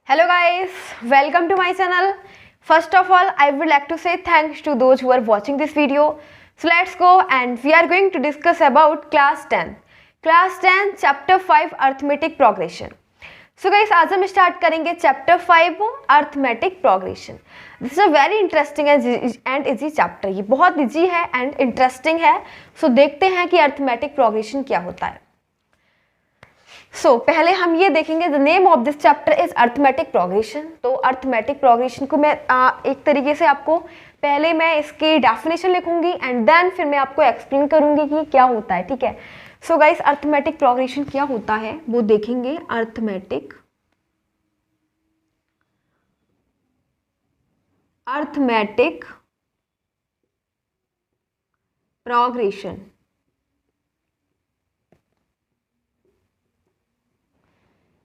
Hello guys, welcome to my channel. First of all, I would like to say thanks to those who are watching this video. So let's go and we are going to discuss about class 10. Class 10 chapter 5 arithmetic progression. So guys, आज हम start करेंगे chapter 5 arithmetic progression. This is a very interesting and easy chapter. ये बहुत easy है and interesting है. सो देखते हैं कि अर्थमेटिक प्रोग्रेशन क्या होता है. पहले हम ये देखेंगे the name of this chapter is arithmetic progression. तो अर्थमेटिक प्रोग्रेशन को मैं एक तरीके से आपको पहले मैं इसकी डेफिनेशन लिखूंगी एंड देन फिर मैं आपको एक्सप्लेन करूंगी कि क्या होता है. ठीक है. सो गाइस, अर्थमेटिक प्रोग्रेशन क्या होता है वो देखेंगे. Arithmetic progression.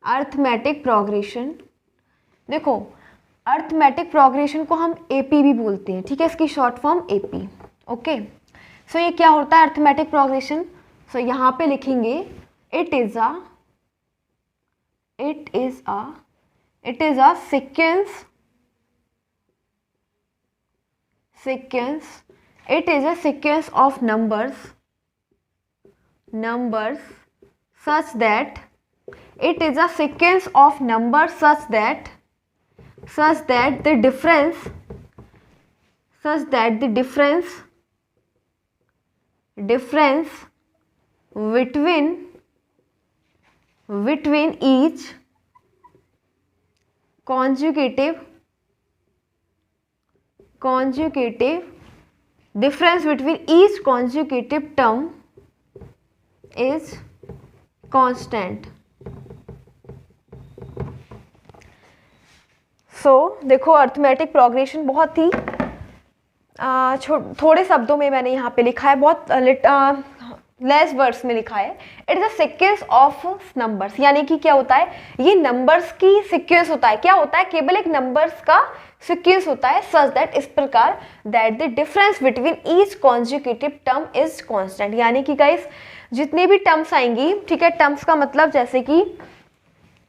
अर्थमेटिक प्रोग्रेशन, देखो अर्थमेटिक प्रोग्रेशन को हम एपी भी बोलते हैं. ठीक है, इसकी शॉर्ट फॉर्म एपी. ओके. सो ये क्या होता है अर्थमेटिक प्रोग्रेशन. सो यहाँ पे लिखेंगे it is a sequence. It is a sequence of numbers such that the difference between each consecutive term is constant. देखो अर्थमेटिक प्रोग्रेशन बहुत ही थोड़े शब्दों में मैंने यहाँ पे लिखा है, बहुत लेस वर्ड्स में लिखा है. It is a sequence of numbers. यानी कि क्या होता है, ये नंबर्स की सीक्वेंस होता है. क्या होता है, केवल एक नंबर्स का सीक्वेंस होता है. सच दैट, इस प्रकार that the difference between each consecutive term is constant. यानी कि गाइस जितने भी टर्म्स आएंगी, ठीक है, टर्म्स का मतलब जैसे कि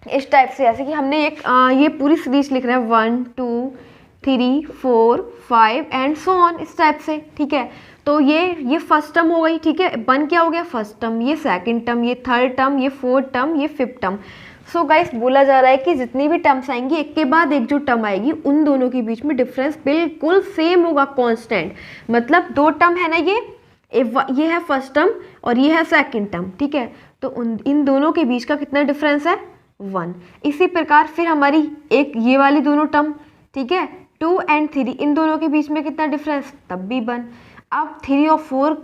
इस टाइप से, जैसे कि हमने ये पूरी सीरीज लिख रहे हैं 1 2 3 4 5 एंड सो ऑन, इस टाइप से. ठीक है. तो ये फर्स्ट टर्म हो गई. ठीक है, 1 क्या हो गया, फर्स्ट टर्म, ये सेकंड टर्म, ये थर्ड टर्म, ये फोर्थ टर्म, ये फिफ्थ टर्म. सो गाइस बोला जा रहा है कि जितनी भी टर्म्स आएंगी एक के बाद एक जो टर्म आएगी उन दोनों के बीच में डिफरेंस बिल्कुल सेम होगा, कांस्टेंट. मतलब दो टर्म है ना, ये है फर्स्ट टर्म और ये है सेकंड टर्म. ठीक है. तो इन दोनों के बीच का कितना डिफरेंस है, 1. इसी प्रकार फिर हमारी एक ये वाली दोनों टर्म, ठीक है, 2 and 3, इन दोनों के बीच में कितना डिफरेंस, तब भी 1. अब 3 और 4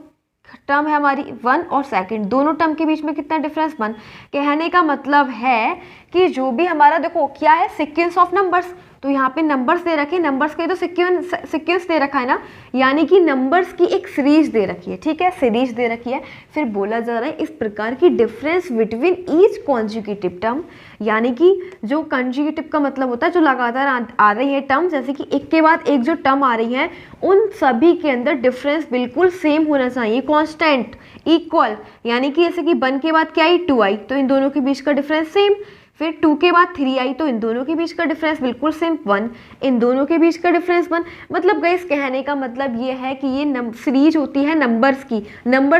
टर्म है हमारी 1 और सेकंड, दोनों टर्म के बीच में कितना डिफरेंस, 1. कहने का मतलब है कि जो भी हमारा, देखो क्या है, सीक्वेंस ऑफ नंबर्स. तो यहाँ पे नंबर्स दे रखे, नंबर्स के तो सीक्वेंस दे रखा है ना, यानी कि नंबर्स की एक सीरीज दे रखी है. ठीक है, सीरीज दे रखी है. फिर बोला जा रहा है इस प्रकार की difference between each consecutive term, यानी कि जो कॉन्जिक्यूटिव का मतलब होता है जो लगातार आ रही है टर्म, जैसे कि एक के बाद एक जो टर्म आ रही है उन सभी के अंदर डिफरेंस बिल्कुल सेम होना चाहिए, कांस्टेंट, इक्वल. यानी कि जैसे कि 1 के बाद क्या आई, 2 आई, तो इन दोनों के बीच का डिफरेंस सेम. फिर 2 के बाद 3 आई, तो इन दोनों के बीच का डिफरेंस बिल्कुल सेम, 1. इन दोनों के बीच का डिफरेंस 1. मतलब गाइस कहने का मतलब ये है कि ये सीरीज होती है नंबर्स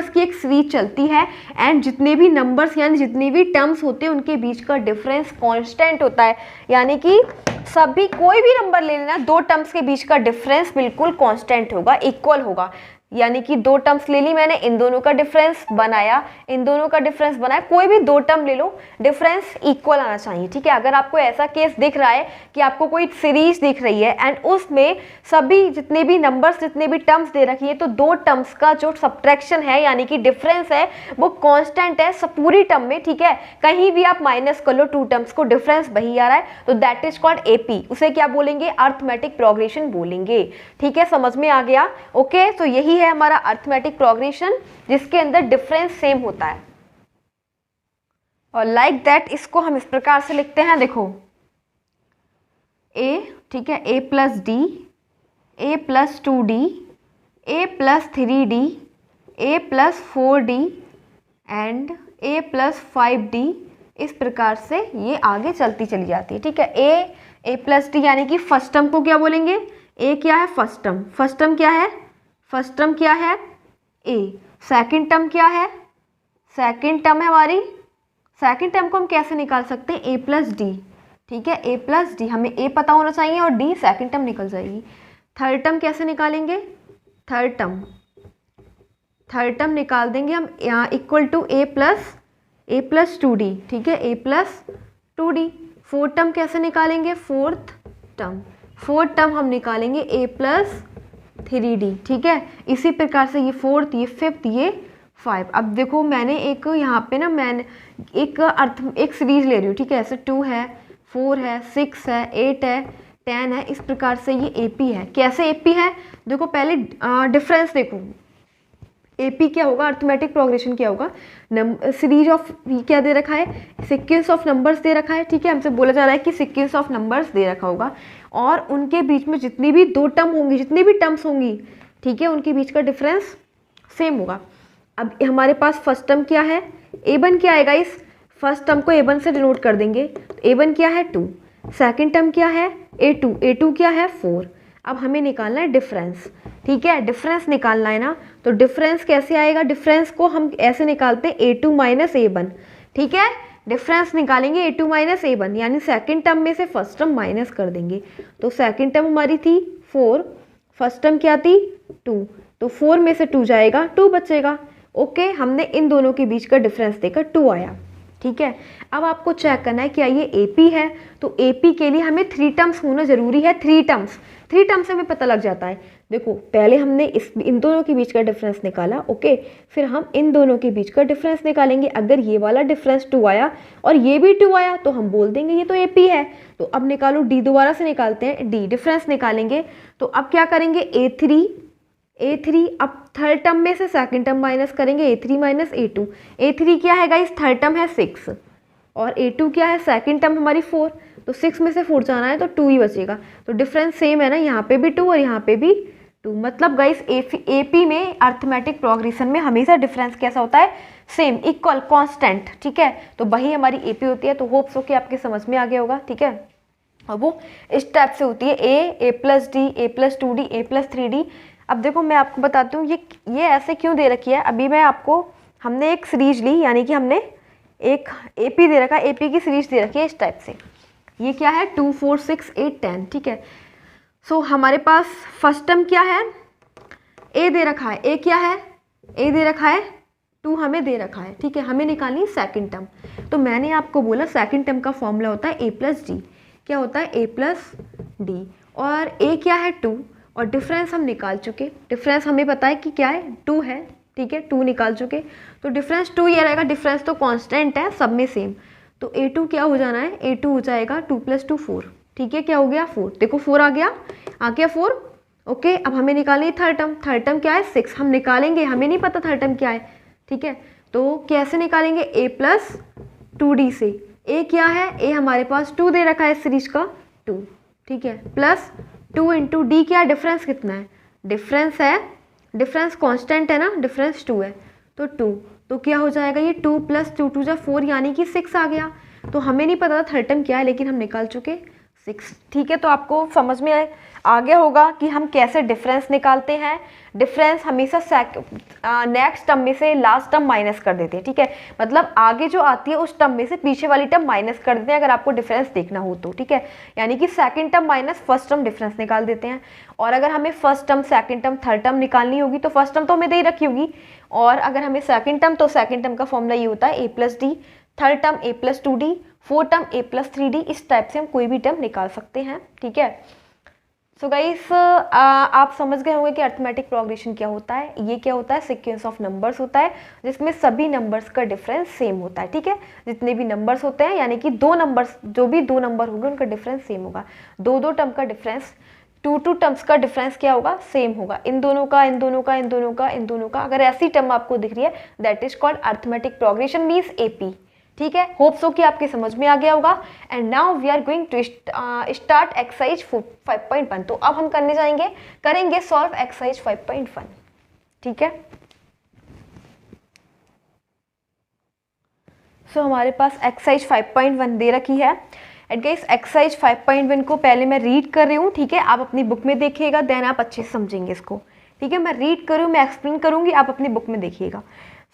की एक सीरीज चलती है एंड जितने भी नंबर्स यानी जितने भी टर्म्स होते हैं उनके बीच का डिफरेंस कांस्टेंट होता है. यानी कि सभी कोई भी नंबर ले लेना, दो टर्म्स के बीच का डिफरेंस बिल्कुल कांस्टेंट होगा, इक्वल होगा. यानी कि दो टर्म्स ले ली मैंने, इन दोनों का डिफरेंस बनाया, कोई भी दो टर्म ले लो, डिफरेंस इक्वल आना चाहिए. ठीक है. अगर आपको ऐसा केस दिख रहा है कि आपको कोई सीरीज दिख रही है एंड उसमें सभी जितने भी नंबर्स जितने भी टर्म्स दे रखी है, तो दो टर्म्स का जो सब्ट्रैक्शन है यानी कि डिफरेंस है वो कांस्टेंट है सब पूरी टर्म में. ठीक है. कहीं भी आप माइनस कर लो 2 टर्म्स को, डिफरेंस वही आ रहा है, तो दैट इज कॉल्ड एपी. उसे क्या बोलेंगे, अर्थमेटिक प्रोग्रेशन बोलेंगे. ठीक है, समझ में आ गया. ओके. तो यही है हमारा अर्थमेटिक प्रोग्रेशन जिसके अंदर डिफरेंस सेम होता है. और लाइक दैट इसको हम इस प्रकार से लिखते हैं, देखो a, ठीक है, a plus D, a plus 2d, a plus 3d, a plus 4d and a plus 5d, इस प्रकार से ये आगे चलती चली जाती है, ठीक है। ए प्लस डी यानी कि फर्स्ट टर्म को क्या बोलेंगे, ए क्या है फर्स्ट टर्म, फर्स्ट टर्म क्या है, फर्स्ट टर्म क्या है ए, सेकंड टर्म क्या है, सेकंड टर्म है हमारी, सेकंड टर्म को हम कैसे निकाल सकते हैं, ए प्लस डी, ठीक है। ए प्लस डी, हमें ए पता होना चाहिए और डी सेकंड टर्म निकल जाएगी। थर्ड टर्म कैसे निकालेंगे, थर्ड टर्म निकाल देंगे हम यहाँ equal to A plus two D, ठीक है, A plus two D. Fourth term कैसे निकालेंगे, फोर्थ टर्म हम निकालेंगे ए प्लस थ्री डी, ठीक है। इसी प्रकार से ये फोर्थ, ये फिफ्थ, ये 5। अब देखो मैंने एक यहाँ पे ना मैंने एक सीरीज ले रही हूँ, ठीक है। ऐसे 2 है, 4 है, 6 है, 8 है, 10 है, इस प्रकार से ये एपी है। कैसे एपी है, देखो पहले डिफरेंस देखो, एपी क्या होगा, अर्थमेटिक प्रोग्रेशन क्या होगा, सीरीज ऑफ, क्या दे रखा है, सीक्वेंस ऑफ नंबर्स दे रखा है, ठीक है। हमसे बोला जा रहा है कि सीक्वेंस ऑफ नंबर्स दे रखा होगा और उनके बीच में जितनी भी दो टर्म होंगी, जितनी भी टर्म्स होंगी, ठीक है, उनके बीच का डिफरेंस सेम होगा। अब हमारे पास फर्स्ट टर्म क्या है, a1 क्या आएगा, इस फर्स्ट टर्म को a1 से डिनोट कर देंगे, तो a1 क्या है 2, सेकंड टर्म क्या है a2 क्या है 4। अब हमें निकालना है डिफरेंस, ठीक है, डिफरेंस निकालना है ना, तो डिफरेंस कैसे आएगा, डिफरेंस को हम ऐसे निकालते हैं a2 माइनस a1, ठीक है। डिफरेंस निकालेंगे a2 माइनस a1 यानी सेकंड टर्म में से फर्स्ट टर्म माइनस कर देंगे, तो सेकंड टर्म हमारी थी 4, फर्स्ट टर्म क्या थी 2, तो 4 में से 2 जाएगा, 2 बचेगा। ओके, हमने इन दोनों के बीच का डिफरेंस देखा 2 आया, ठीक है। अब आपको चेक करना है क्या ये एपी है, तो एपी के लिए हमें 3 टर्म्स होना जरूरी है, 3 टर्म्स से हमें पता लग जाता है। देखो पहले हमने इन दोनों के बीच का डिफरेंस निकाला, ओके, फिर हम इन दोनों के बीच का डिफरेंस निकालेंगे। अगर ये वाला डिफरेंस 2 आया और ये भी 2 आया तो हम बोल देंगे ये तो एपी है। तो अब निकालो, डी दोबारा से निकालते हैं, डी डिफरेंस निकालेंगे, तो अब क्या करेंगे ए3, अब थर्ड टर्म में से सेकंड टर्म माइनस करेंगे, ए3 माइनस ए2, ए3 क्या है गाइस, थर्ड टर्म है 6 और ए2 क्या है, सेकंड टर्म हमारी 4, तो 6 में से 4 जाना है तो 2 ही बचेगा, तो डिफरेंस सेम है ना, यहाँ पे भी 2 और यहाँ पे भी 2। मतलब गाइस एपी में अर्थमेटिक प्रोग्रेशन में हमेशा डिफरेंस कैसा होता है, सेम, इक्वल, कांस्टेंट, ठीक है। तो वही हमारी एपी होती है। तो होप्स हो कि आपके समझ में आ गया होगा, ठीक है। और वो इस टाइप से होती है, A plus D, A plus 2d, A plus 3d। अब देखो मैं आपको बताती हूँ ये ऐसे क्यों दे रखी है। अभी मैं आपको, हमने एक सीरीज ली, यानी कि हमने एक एपी दे रखा है, एपी की सीरीज दे रखी है इस टाइप से। ये क्या है 2, 4, 6, 8, 10, ठीक है। सो हमारे पास फर्स्ट टर्म क्या है, ए दे रखा है, ए क्या है, ए दे रखा है, 2 हमें दे रखा है, ठीक है। हमें निकालनी सेकंड टर्म, तो मैंने आपको बोला सेकंड टर्म का फॉर्मूला होता है ए प्लस डी। क्या होता है, ए प्लस डी, और ए क्या है 2 और डिफरेंस हम निकाल चुके, डिफरेंस हमें पता है कि क्या है 2 है, ठीक है, 2 निकाल चुके, तो डिफरेंस 2 ये रहेगा, डिफरेंस तो कांस्टेंट है, सब में सेम। तो a2 क्या हो जाना है, a2 हो जाएगा 2 + 2 4, ठीक है। क्या हो गया 4, देखो 4 आ गया 4। ओके, अब हमें निकालनी है थर्ड टर्म क्या है 6, हम निकालेंगे, हमें नहीं पता थर्ड टर्म क्या है, ठीक है। तो कैसे निकालेंगे, a प्लस 2d से। a क्या है, a हमारे पास 2 दे रखा है सीरीज का 2, ठीक है, प्लस 2 × d, क्या डिफरेंस कितना है, डिफरेंस कांस्टेंट है ना, डिफरेंस 2 है तो 2, तो क्या हो जाएगा ये 2 + 2 2 4 यानी कि 6 आ गया। तो हमें नहीं पता था थर्ड टर्म क्या है, लेकिन हम निकाल चुके 6, ठीक है। तो आपको समझ में आ गया होगा कि हम कैसे डिफरेंस निकालते हैं। डिफरेंस हमेशा नेक्स्ट टर्म में से लास्ट टर्म माइनस कर देते हैं, ठीक है। मतलब आगे जो आती है उस टर्म में से पीछे वाली टर्म माइनस कर देते हैं, अगर आपको डिफरेंस देखना हो तो, ठीक है। यानी कि second term minus first term difference निकाल देते हैं। और अगर हमें first term, second term, third term निकालनी होगी तो फर्स्ट टर्म तो हमें दे ही रखी होगी, और अगर हमें सेकंड टर्म, तो सेकंड टर्म का फॉर्मूला ये होता है a + d, third term a + 2d, fourth term a + 3d। इस टाइप से हम कोई भी टर्म निकाल सकते हैं, ठीक है। सो गाइस, आप समझ गए होंगे कि अर्थमेटिक प्रोग्रेशन क्या होता है। ये क्या होता है, सीक्वेंस ऑफ नंबर्स होता है जिसमें सभी नंबर्स का डिफरेंस सेम होता है, ठीक है। जितने भी नंबर्स होते हैं, यानी कि दो नंबर्स, जो भी 2 नंबर होंगे उनका डिफरेंस सेम होगा। 2 टर्म का डिफरेंस, 2 टर्म्स का डिफरेंस क्या होगा, सेम होगा। इन दोनों का, इन दोनों का, इन दोनों का, इन दोनों का, अगर ऐसी टर्म आपको दिख रही है, that is called arithmetic progression, means AP, ठीक है। होप सो कि आपके समझ में आ गया होगा। And now we are going to start exercise 5.1। तो अब हम करेंगे सॉल्व एक्सरसाइज 5.1, ठीक है। सो हमारे पास एक्सरसाइज 5.1 दे रखी है एंड गाइस एक्सरसाइज 5.1 को पहले मैं रीड कर रही हूँ, ठीक है। आप अपनी बुक में देखिएगा, देन आप अच्छे से समझेंगे इसको, ठीक है। मैं रीड कर रही हूँ, मैं एक्सप्लेन करूँगी, आप अपनी बुक में देखिएगा।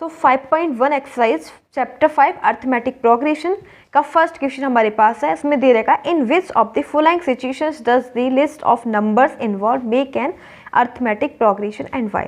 So 5.1 exercise chapter 5 arithmetic progression का फर्स्ट क्वेश्चन हमारे पास है। इसमें दे रखा है in which of the following situations does the list of numbers involve make an arithmetic progression and why.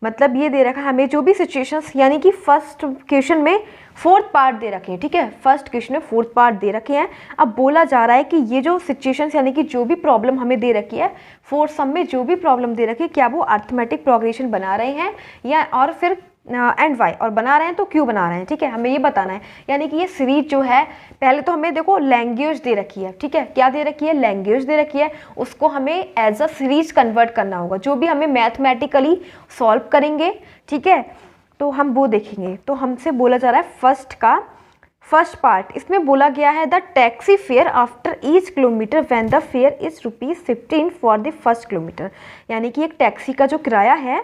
मतलब ये दे रखा है हमें जो भी सिचुएशंस, यानी कि फर्स्ट क्वेश्चन में फोर्थ पार्ट दे रखे हैं, ठीक है। फर्स्ट क्वेश्चन में फोर्थ पार्ट दे रखे हैं। अब बोला जा रहा है कि ये जो सिचुएशंस यानी कि जो भी प्रॉब्लम हमें दे रखी है, फोर्थ सम में जो भी प्रॉब्लम दे रखी है, क्या वो अर्थमेटिक प्रोग्रेशन बना रहे हैं या और फिर एंड वाई, और बना रहे हैं तो क्यों बना रहे हैं, ठीक है। हमें ये बताना है। यानी कि ये सीरीज जो है, पहले तो हमें देखो लैंग्वेज दे रखी है, ठीक है। क्या दे रखी है? लैंग्वेज दे रखी है। उसको हमें एज अ सीरीज कन्वर्ट करना होगा। जो भी हमें मैथमेटिकली सॉल्व करेंगे, ठीक है, तो हम वो देखेंगे। तो हमसे बोला जा रहा है फर्स्ट पार्ट, इसमें बोला गया है the taxi fare after each kilometre when the fair is ₹15 for the first kilometre. यानी कि एक टैक्सी का जो किराया है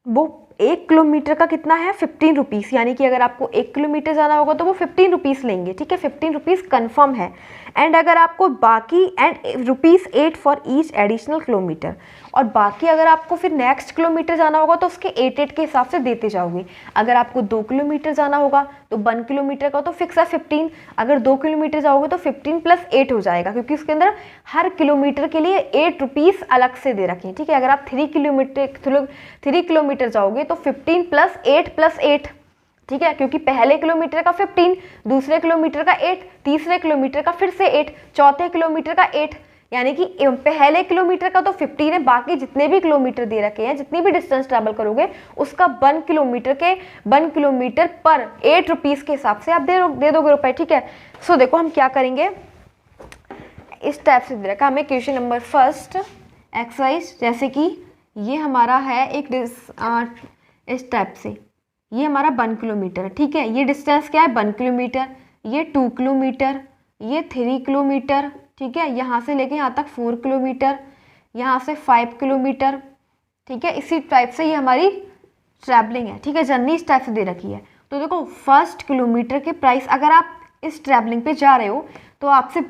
वो 1 किलोमीटर का कितना है? 15 रुपीज़। यानी कि अगर आपको 1 किलोमीटर जाना होगा तो वो 15 रुपीज़ लेंगे, ठीक है। 15 रुपीज़ कन्फर्म है। एंड अगर आपको बाकी and ₹8 for each additional kilometre, और बाकी अगर आपको फिर नेक्स्ट किलोमीटर जाना होगा तो उसके 8 के हिसाब से देते जाओगे। अगर आपको 2 किलोमीटर जाना होगा तो 1 किलोमीटर का तो फिक्स है 15। अगर 2 किलोमीटर जाओगे तो 15 + 8 हो जाएगा, क्योंकि उसके अंदर हर किलोमीटर के लिए 8 रुपीज़ अलग से दे रखे हैं, ठीक है। अगर आप 3 किलोमीटर जाओगे तो 15 + 8 + 8, ठीक है, क्योंकि पहले किलोमीटर का 15, दूसरे किलोमीटर का 8, तीसरे किलोमीटर का फिर से 8, चौथे किलोमीटर का 8। यानी कि पहले किलोमीटर का तो 15 है, बाकी जितने भी किलोमीटर दे रखे हैं, जितनी भी डिस्टेंस ट्रैवल करोगे उसका 1 किलोमीटर पर 8 रुपीज़ के हिसाब से आप दे दोगे रुपए, ठीक है। सो देखो हम क्या करेंगे, इस टाइप से दे रखा हमें क्वेश्चन नंबर फर्स्ट एक्सरसाइज। जैसे कि ये हमारा है एक इस टाइप से, ये हमारा 1 किलोमीटर है, ठीक है। ये डिस्टेंस क्या है? 1 किलोमीटर। ये 2 किलोमीटर, ये 3 किलोमीटर, ठीक है। यहाँ से लेके यहाँ तक 4 किलोमीटर, यहाँ से 5 किलोमीटर, ठीक है। इसी टाइप से ये हमारी ट्रैवलिंग है, ठीक है। जर्नी इस टाइप से दे रखी है। तो देखो फर्स्ट किलोमीटर के प्राइस, अगर आप इस ट्रैवलिंग पे जा रहे हो तो आपसे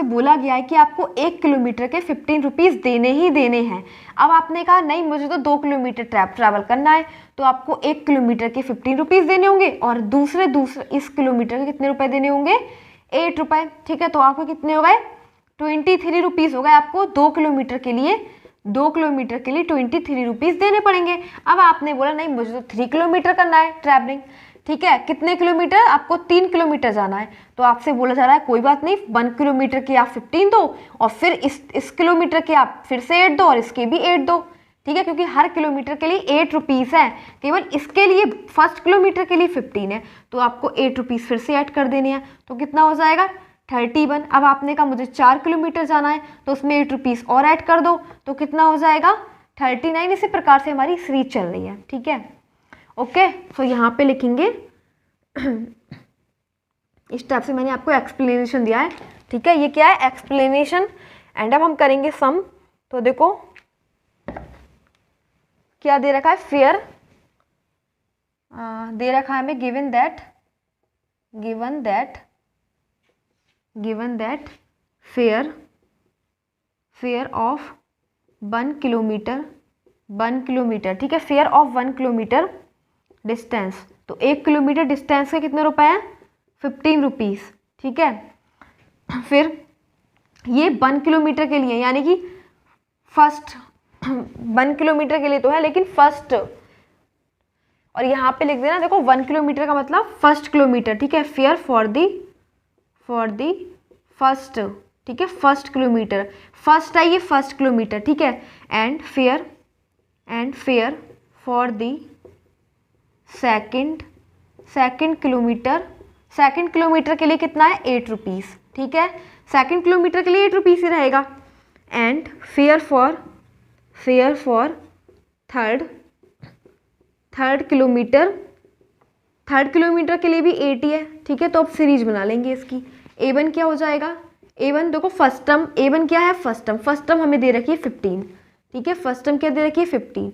बोला गया है कि आपको 1 किलोमीटर के 15 रुपीज़ देने ही देने हैं। अब आपने कहा नहीं मुझे तो 2 किलोमीटर ट्रैवल करना है, तो आपको 1 किलोमीटर के 15 रुपीज़ देने होंगे और दूसरे इस किलोमीटर के कितने रुपए देने होंगे? 8 रुपए, ठीक है। तो आपको कितने हो गए? 23 रुपीज़ हो गए आपको 2 किलोमीटर के लिए 23 रुपीज़ देने पड़ेंगे। अब आपने बोला नहीं मुझे तो 3 किलोमीटर करना है ट्रैवलिंग, ठीक है। कितने किलोमीटर? आपको 3 किलोमीटर जाना है। तो आपसे बोला जा रहा है कोई बात नहीं, 1 किलोमीटर के आप 15 दो और फिर इस किलोमीटर के आप फिर से 8 दो और इसके भी 8 दो, ठीक है। क्योंकि हर किलोमीटर के लिए 8 रुपीज़ है, केवल इसके लिए फर्स्ट किलोमीटर के लिए 15 है, तो आपको 8 रुपीज़ फिर से ऐड कर देने हैं। तो कितना हो जाएगा? 31। अब आपने कहा मुझे 4 किलोमीटर जाना है तो उसमें 8 रुपीज़ और ऐड कर दो, तो कितना हो जाएगा? 39। इसी प्रकार से हमारी सीरीज चल रही है, ठीक है। ओके, तो यहाँ पे लिखेंगे इस टाइप से मैंने आपको एक्सप्लेनेशन दिया है, ठीक है। ये क्या है? एक्सप्लेनेशन। एंड अब हम करेंगे सम। तो देखो क्या दे रखा है? फेयर दे रखा है हमें given that fair of 1 kilometre, ठीक है। फेयर ऑफ 1 किलोमीटर डिस्टेंस, तो 1 किलोमीटर डिस्टेंस के कितने रुपए हैं? 15 रुपीज़, ठीक है। फिर ये 1 किलोमीटर के लिए, यानी कि फर्स्ट 1 किलोमीटर के लिए तो है लेकिन फर्स्ट, और यहाँ पे लिख देना देखो 1 किलोमीटर का मतलब फर्स्ट किलोमीटर, ठीक है। फेयर फॉर दी फर्स्ट, ठीक है। फर्स्ट किलोमीटर, फर्स्ट है ये फर्स्ट किलोमीटर, ठीक है। And fair for the second kilometre के लिए कितना है? 8 रुपीज़, ठीक है। सेकंड किलोमीटर के लिए 8 रुपीज़ ही रहेगा। And fair for third kilometre के लिए भी 8 ही है, ठीक है। तो अब सीरीज बना लेंगे इसकी। A1 क्या हो जाएगा? A1 देखो फर्स्ट टर्म, A1 क्या है? फर्स्ट टर्म हमें दे रखी है 15, ठीक है। फर्स्ट टर्म क्या दे रखी है? 15।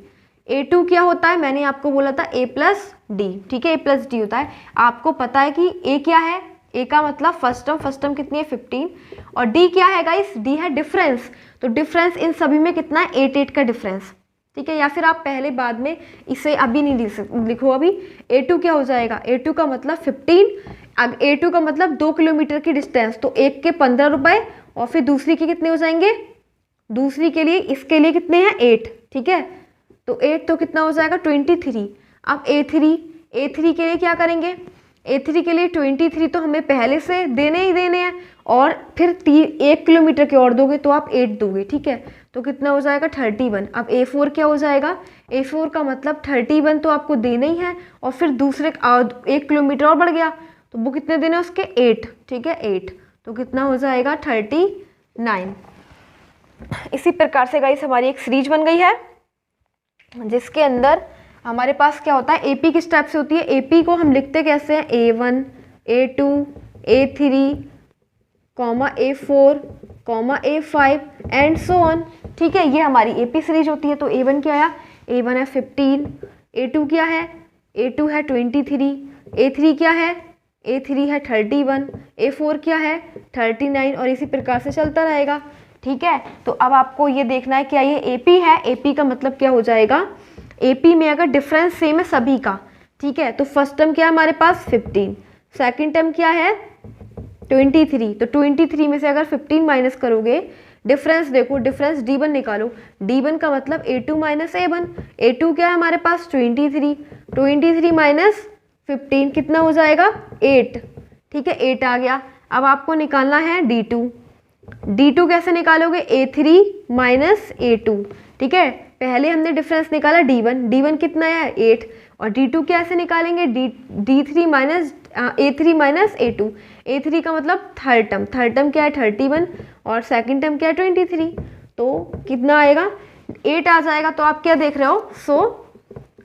A2 क्या होता है, मैंने आपको बोला था A प्लस डी, ठीक है, A प्लस डी होता है। आपको पता है कि A क्या है, A का मतलब फर्स्ट टर्म कितनी है 15, और D क्या है गाइस, D है डिफरेंस। तो डिफरेंस इन सभी में कितना है 8 का डिफरेंस, ठीक है। या फिर आप पहले बाद में इसे अभी नहीं लिखो, अभी A2 क्या हो जाएगा, A2 का मतलब 15, अब A2 का मतलब 2 किलोमीटर की डिस्टेंस, तो एक के 15 रुपए और फिर दूसरी के कितने हो जाएंगे, दूसरी के लिए इसके लिए कितने हैं 8, ठीक है। तो 8 तो कितना हो जाएगा 23। अब A3 के लिए क्या करेंगे, A3 के लिए 23 तो हमें पहले से देने ही देने हैं, और फिर 1 किलोमीटर के और दोगे तो आप 8 दोगे, ठीक है। तो कितना हो जाएगा 31। अब A4 क्या हो जाएगा, A4 का मतलब 31 तो आपको देना ही है, और फिर दूसरे 1 किलोमीटर और बढ़ गया, तो वो कितने देने उसके 8, ठीक है 8, तो कितना हो जाएगा 39। इसी प्रकार से गाइस हमारी एक सीरीज बन गई है, जिसके अंदर हमारे पास क्या होता है, AP किस टाइप से होती है, AP को हम लिखते कैसे हैं, A1, A2, A3, A4, A5 and so on, ठीक है। ये हमारी AP सीरीज होती है। तो A1 क्या आया, A1 है 15, A2 क्या है, A2 है 23, A3 क्या है, A3 है 31, A4 क्या है 39, और इसी प्रकार से चलता रहेगा, ठीक है। तो अब आपको ये देखना है क्या ये AP है, AP का मतलब क्या हो जाएगा, AP में अगर डिफरेंस सेम है सभी का, ठीक है, तो फर्स्ट टर्म क्या है हमारे पास 15, सेकंड टर्म क्या है 23, तो 23 में से अगर 15 माइनस करोगे, डिफरेंस देखो, डिफरेंस D1 निकालो, D1 का मतलब A2 माइनस A1, A2 क्या है हमारे पास 23 माइनस 15 कितना हो जाएगा 8, ठीक है 8 आ गया। अब आपको निकालना है D2 कैसे निकालोगे, A3 माइनस A2, ठीक है। पहले हमने डिफरेंस निकाला D1 कितना है 8, और D2 कैसे निकालेंगे, D3 minus A3 minus A2, A3 का मतलब थर्ड टर्म क्या है 31, और सेकंड टर्म क्या है 23, तो कितना आएगा 8 आ जाएगा। तो आप क्या देख रहे हो, सो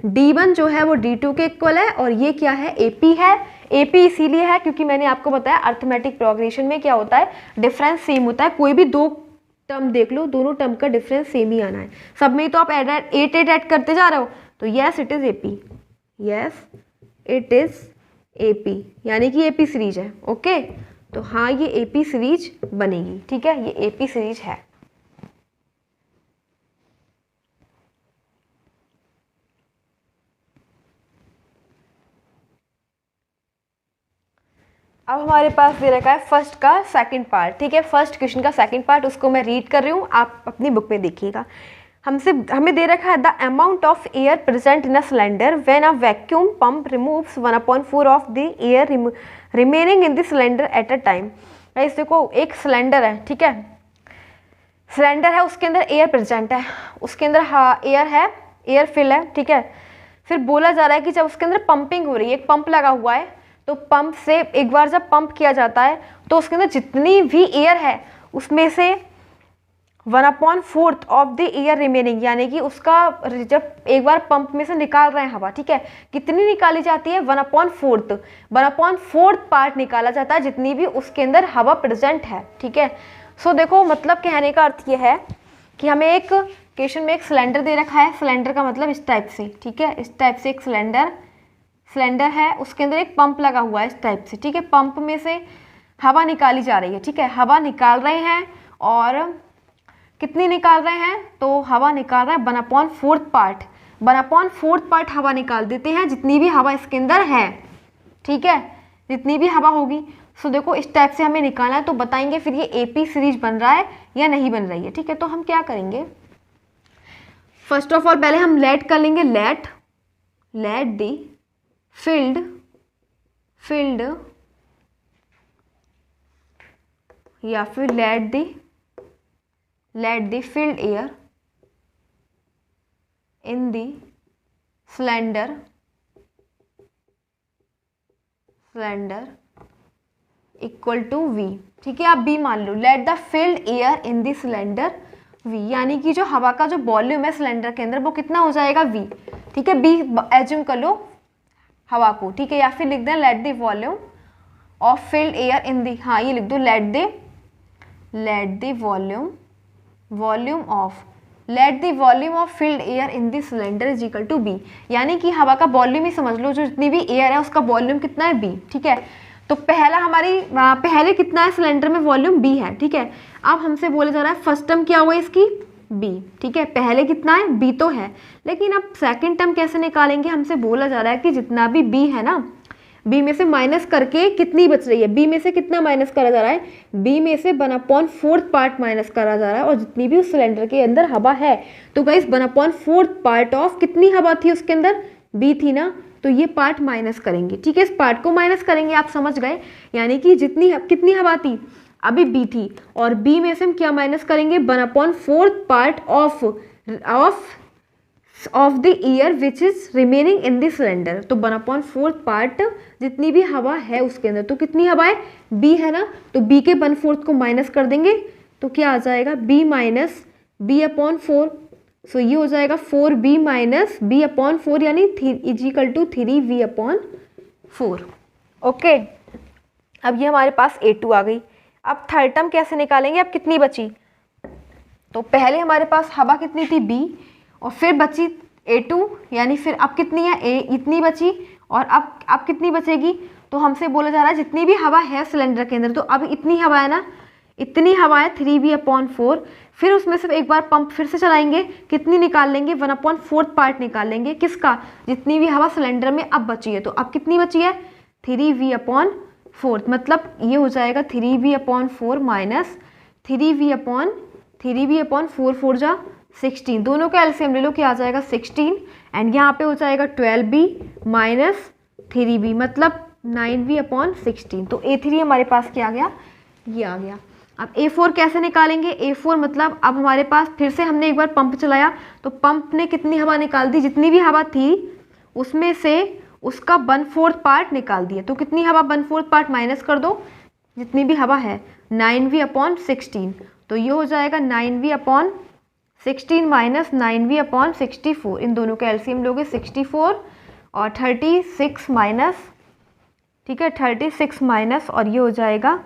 D1 जो है वो D2 के इक्वल है, और ये क्या है AP है। AP इसीलिए है क्योंकि मैंने आपको बताया अर्थमेटिक प्रोग्रेशन में क्या होता है, डिफरेंस सेम होता है, कोई भी दो टर्म देख लो, दोनों टर्म का डिफरेंस सेम ही आना है, सब में तो आप 8 ऐड करते जा रहे हो, तो yes it is AP, yes it is AP, यानी कि AP सीरीज है, ओके। तो हाँ ये AP सीरीज बनेगी, ठीक है, ये AP सीरीज है। अब हमारे पास दे रखा है फर्स्ट का सेकंड पार्ट, ठीक है, फर्स्ट क्वेश्चन का सेकंड पार्ट, उसको मैं रीड कर रही हूँ, आप अपनी बुक में देखिएगा। हमें दे रखा है the amount of air present in a cylinder when a vacuum pump removes 1/4 of the air remaining in the cylinder at a time. Guys देखो एक सिलेंडर है, ठीक है, सिलेंडर है, उसके अंदर एयर प्रेजेंट है, उसके अंदर एयर है, एयर फिल है, ठीक है। फिर बोला जा रहा है कि जब उसके अंदर पंपिंग हो रही है, एक पंप लगा हुआ है, तो पंप से एक बार जब पंप किया जाता है तो उसके अंदर जितनी भी एयर है उसमें से 1/4 ऑफ द एयर रिमेनिंग, यानी कि उसका जब एक बार पंप में से निकाल रहे हैं हवा, ठीक है, कितनी निकाली जाती है 1/4 पार्ट निकाला जाता है, जितनी भी उसके अंदर हवा प्रेजेंट है, ठीक है। सो देखो मतलब कहने का अर्थ ये है कि हमें एक क्वेश्चन में एक सिलेंडर दे रखा है, सिलेंडर का मतलब इस टाइप से, ठीक है, इस टाइप से एक सिलेंडर है, उसके अंदर एक पंप लगा हुआ है इस टाइप से, ठीक है, पंप में से हवा निकाली जा रही है, ठीक है, हवा निकाल रहे हैं, और कितनी निकाल रहे हैं, तो हवा निकाल रहे हैं 1/4 पार्ट हवा निकाल देते हैं, जितनी भी हवा इसके अंदर है, ठीक है, जितनी भी हवा होगी। सो देखो इस टाइप से हमें निकालना है, तो बताएंगे फिर ये AP सीरीज बन रहा है या नहीं बन रही है, ठीक है। तो हम क्या करेंगे, फर्स्ट ऑफ ऑल पहले हम लेट कर लेंगे, लेट दी filled या फिर let the filled air in the cylinder equal to V, ठीक है, आप B मान लो, let the filled air in the cylinder V, यानी कि जो हवा का जो वॉल्यूम है सिलेंडर के अंदर वो कितना हो जाएगा V, ठीक है। B एज्यूम कर लो हवा को, ठीक है, या फिर लिख दें let the volume of filled air in the, हाँ ये लिख दो let the volume of let the volume of filled air in the cylinder is equal to B, यानी कि हवा का वॉल्यूम ही समझ लो, जो जितनी भी एयर है उसका वॉल्यूम कितना है बी, ठीक है। तो पहले कितना है सिलेंडर में वॉल्यूम बी है, ठीक है। अब हमसे बोला जा रहा है फर्स्ट टर्म क्या हुआ इसकी बी, ठीक है, पहले कितना है बी तो है, लेकिन अब सेकंड टर्म कैसे निकालेंगे, हमसे बोला जा रहा है कि जितना भी बी है ना, बी में से माइनस करके कितनी बच रही है, बी में से कितना माइनस करा जा रहा है, बी में से 1/4 पार्ट माइनस करा जा रहा है, और जितनी भी उस सिलेंडर के अंदर हवा है, तो गाइस 1/4 पार्ट ऑफ कितनी हवा थी उसके अंदर, बी थी ना, तो ये पार्ट माइनस करेंगे, ठीक है, इस पार्ट को माइनस करेंगे, आप समझ गए, यानी कि कितनी हवा थी, अभी बी थी, और बी में से हम क्या माइनस करेंगे, 1/4 part of the air which is remaining in the cylinder. तो 1/4 पार्ट जितनी भी हवा है उसके अंदर, तो कितनी हवा है, बी है ना, तो बी के 1/4 को माइनस कर देंगे, तो क्या आ जाएगा, बी माइनस b/4, सो ये हो जाएगा 4b माइनस b/4, यानी is equal to 3v/4। Okay, अब ये हमारे पास A2 आ गई। अब थर्ड टर्म कैसे निकालेंगे, अब कितनी बची, तो पहले हमारे पास हवा कितनी थी बी, और फिर बची A2, यानी फिर अब कितनी है A, इतनी बची, और अब कितनी बचेगी, तो हमसे बोला जा रहा है जितनी भी हवा है सिलेंडर के अंदर, तो अब इतनी हवा है ना, इतनी हवा है 3v/4, फिर उसमें सिर्फ एक बार पंप फिर से चलाएंगे, कितनी निकाल लेंगे, 1/4 पार्ट निकाल लेंगे, किसका, जितनी भी हवा सिलेंडर में अब बची है, तो अब कितनी बची है 3v/4, मतलब ये हो जाएगा 3v/4 माइनस 3v/4 4 जा 16, दोनों का एलसीएम ले लो, क्या आ जाएगा 16, एंड यहाँ पे हो जाएगा 12b माइनस 3b, मतलब 9v/16, तो A3 हमारे पास क्या आ गया, ये आ गया। अब A4 कैसे निकालेंगे, A4 मतलब अब हमारे पास फिर से हमने एक बार पंप चलाया, तो पंप ने कितनी हवा निकाल दी, जितनी भी हवा थी उसमें से उसका 1/4 पार्ट निकाल दिया, तो कितनी हवा 1/4 पार्ट माइनस कर दो, जितनी भी हवा है 9v/16, तो ये हो जाएगा 9v/16 माइनस 9v/64, इन दोनों का एलसीएम लोगे 64 और 36 माइनस, ठीक है 36 माइनस, और ये हो जाएगा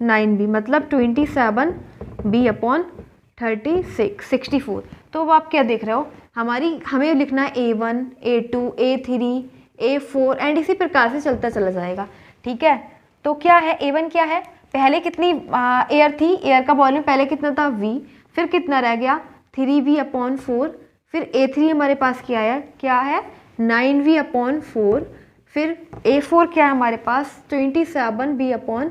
9b, मतलब 27b/36 64। तो अब आप क्या देख रहे हो, हमें लिखना है A1 A2 A3 A4 and इसी प्रकार से चलता चला जाएगा, ठीक है। तो क्या है A1 क्या है, पहले कितनी एयर थी, एयर का वॉल्यूम पहले कितना था v, फिर कितना रह गया 3v/4, फिर A3 हमारे पास क्या है 9v/4, फिर A4 क्या है हमारे पास 27b/,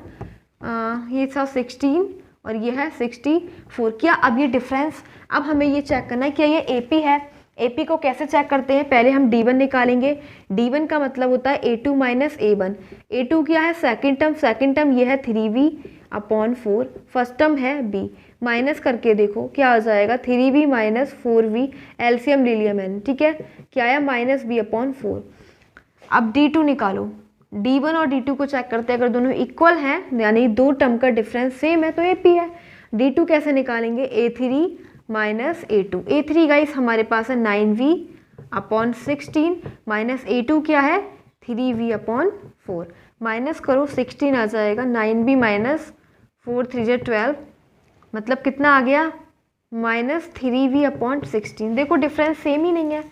ये था 16 और ये है 64। क्या अब ये डिफरेंस, अब हमें ये चेक करना है क्या ये AP है। AP को कैसे चेक करते हैं, पहले हम D1 निकालेंगे, D1 का मतलब होता है A2 माइनस A1। A2 क्या है सेकंड टर्म ये है 3v/4, फर्स्ट टर्म है B, माइनस करके देखो क्या आ जाएगा 3v माइनस 4v, एलसीएम ले लिया मैंने, ठीक है, क्या आया माइनस b/4। अब D2 निकालो, D1 और D2 को चेक करते हैं, अगर दोनों इक्वल हैं यानी दो टर्म का डिफरेंस सेम है तो AP है। D2 कैसे निकालेंगे, A3 minus A2, A3 guys हमारे पास है 9v/16 माइनस A2 क्या है 3v/4, माइनस करो 16 आ जाएगा, 9b माइनस 4 3 12, मतलब कितना आ गया माइनस 3v/16। देखो डिफरेंस सेम ही नहीं है,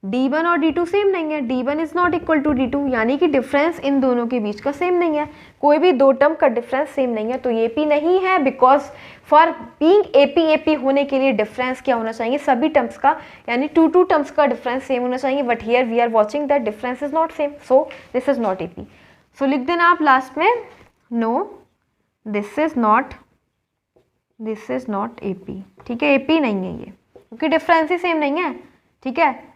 D1 और D2 सेम नहीं है, D1 is not equal to D2, यानी कि डिफरेंस इन दोनों के बीच का सेम नहीं है, कोई भी दो टर्म का डिफरेंस सेम नहीं है, तो ये AP नहीं है। बिकॉज फॉर बीइंग AP होने के लिए डिफरेंस क्या होना चाहिए, सभी टर्म्स का यानी टू टर्म्स का डिफरेंस सेम होना चाहिए, but here we are watching that difference is not same, so this is not AP। So लिख देना आप लास्ट में, no this is not AP, ठीक है, AP नहीं है ये, क्योंकि डिफरेंस ही सेम नहीं है, ठीक है,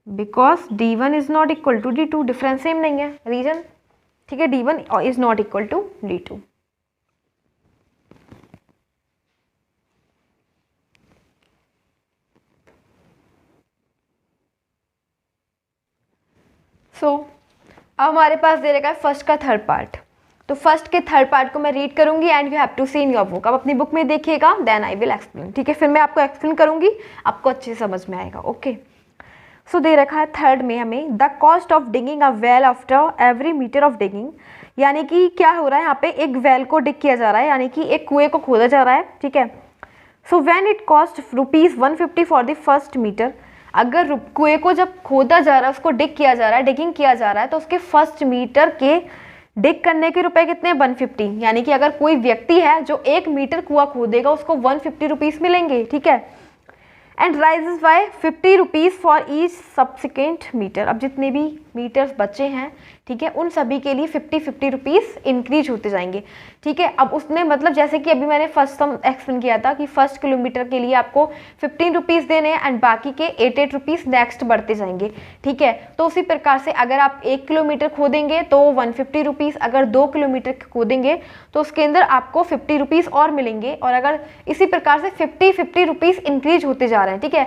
because D1 is not equal to D2, difference same नहीं है, रीजन, ठीक है, D1 is not equal to D2। So अब हमारे पास दे रखा है फर्स्ट का थर्ड पार्ट, तो फर्स्ट के थर्ड पार्ट को मैं रीड करूंगी and you have to see in your book. अब अपनी बुक में देखिएगा, देन आई विल एक्सप्लेन, ठीक है, फिर मैं आपको एक्सप्लेन करूंगी, आपको अच्छे से समझ में आएगा। ओके, सो दे रखा है थर्ड में हमें the cost of digging a well after every metre of digging, यानी कि क्या हो रहा है यहाँ पे एक वेल को डिग किया जा रहा है, यानी कि एक कुएं को खोदा जा रहा है, ठीक है, so when it cost ₹150 for the first metre, अगर कुएं को जब खोदा जा रहा है, उसको डिग किया जा रहा है, डिगिंग किया जा रहा है, तो उसके फर्स्ट मीटर के डिग करने के रुपए कितने? 150। यानी कि अगर कोई व्यक्ति है जो 1 मीटर कुआं खोदेगा, उसको 150 रुपीज़ मिलेंगे, ठीक है। And rises by 50 rupees for each subsequent metre. अब जितने भी मीटर्स बचे हैं, ठीक है, उन सभी के लिए 50 रुपीज़ इंक्रीज होते जाएंगे, ठीक है। अब उसने मतलब जैसे कि अभी मैंने फर्स्ट सम एक्सप्लेन किया था कि फर्स्ट किलोमीटर के लिए आपको 15 रुपीज़ देने हैं एंड बाकी के 8 रुपीज़ नेक्स्ट बढ़ते जाएंगे, ठीक है। तो उसी प्रकार से अगर आप 1 किलोमीटर खोदेंगे तो 150 रुपीज़, अगर 2 किलोमीटर खोदेंगे तो उसके अंदर आपको 50 रुपीज़ और मिलेंगे, और अगर इसी प्रकार से 50 रुपीज़ इंक्रीज होते जा रहे हैं, ठीक है।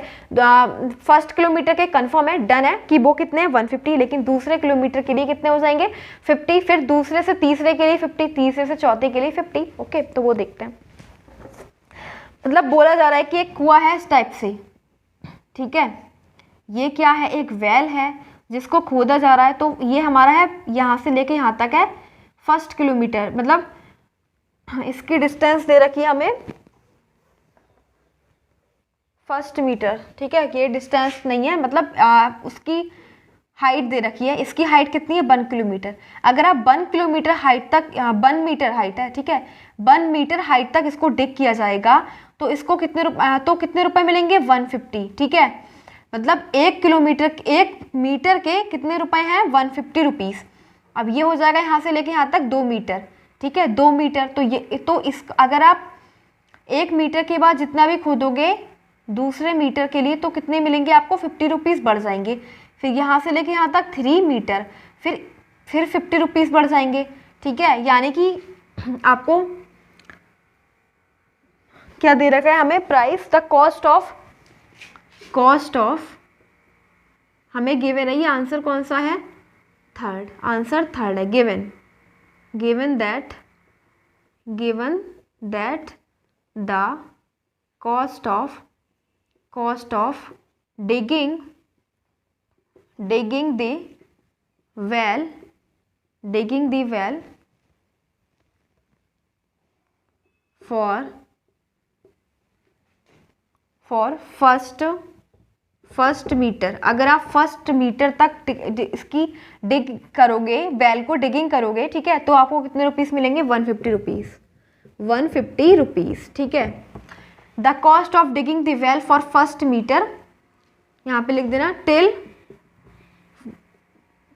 फर्स्ट किलोमीटर के कंफर्म है, डन है कि वो कितने हैं? 150, लेकिन दूसरे किलोमीटर के लिए कितने हो जाएंगे? 50, फिर दूसरे से तीसरे के लिए 50, तीसरे से चौथे के लिए 50। ओके, तो वो देखते हैं। मतलब बोला जा रहा है कि एक कुआं है इस टाइप से, ठीक है, ये क्या है? एक वेल है जिसको खोदा जा रहा है, तो ये हमारा है यहाँ से लेके यहाँ तक है फर्स्ट किलोमीटर, मतलब इसकी डिस्टेंस दे रखी है हमें फर्स्ट मीटर, ठीक है। ये डिस्टेंस नहीं है, मतलब उसकी हाइट दे रखी है, इसकी हाइट कितनी है? 1 किलोमीटर। अगर आप 1 किलोमीटर हाइट तक, 1 मीटर हाइट है, ठीक है, 1 मीटर हाइट तक इसको डिग किया जाएगा, तो इसको कितने रुपए मिलेंगे? 150, ठीक है। मतलब 1 किलोमीटर, 1 मीटर के कितने रुपए हैं? 150 रुपीज़। अब ये हो जाएगा यहाँ से लेके यहाँ तक 2 मीटर, ठीक है, 2 मीटर। तो ये तो इस अगर आप 1 मीटर के बाद जितना भी खोदोगे दूसरे मीटर के लिए, तो कितने मिलेंगे आपको? 50 रुपीज़ बढ़ जाएंगे। फिर यहाँ से लेके यहाँ तक 3 मीटर, फिर 50 रुपीज़ बढ़ जाएंगे, ठीक है। यानी कि आपको क्या दे रखा है हमें? प्राइस, द कॉस्ट ऑफ हमें गिवन है। ये आंसर कौन सा है? थर्ड, आंसर थर्ड है। Given that the cost of digging the well for first metre, अगर आप फर्स्ट मीटर तक इसकी डिग करोगे, वेल को डिगिंग करोगे, ठीक है, तो आपको कितने रुपीस मिलेंगे? 150 रुपीज़, ठीक है। The cost of digging the well for first metre, यहाँ पे लिख देना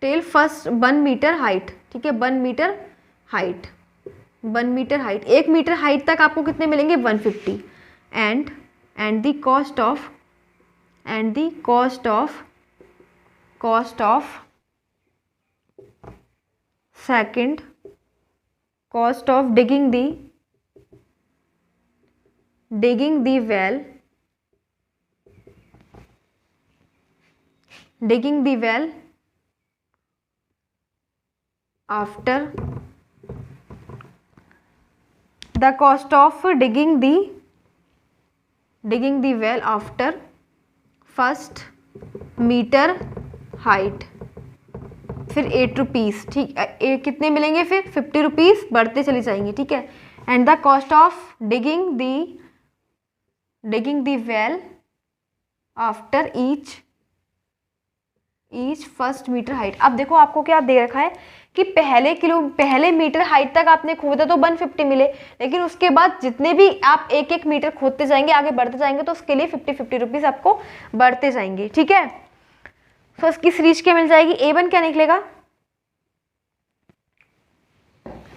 टिल फर्स्ट 1 मीटर हाइट, ठीक है, 1 metre height, 1 metre height, 1 metre height तक आपको कितने मिलेंगे? 150। And the cost of second, cost of digging the well after the cost of digging the well after first meter height, फिर 8 rupees, ठीक है, कितने मिलेंगे? फिर 50 रुपीज़ बढ़ते चले जाएंगे, ठीक है। And the cost of digging the well after each first metre height. अब देखो आपको क्या दे रखा है कि पहले मीटर हाइट तक आपने खोदा तो 150 मिले, लेकिन उसके बाद जितने भी आप 1 मीटर खोदते जाएंगे, आगे बढ़ते जाएंगे, तो उसके लिए 50 रुपीज़ आपको बढ़ते जाएंगे, ठीक है। तो इसकी सीरीज क्या मिल जाएगी? A1 क्या निकलेगा?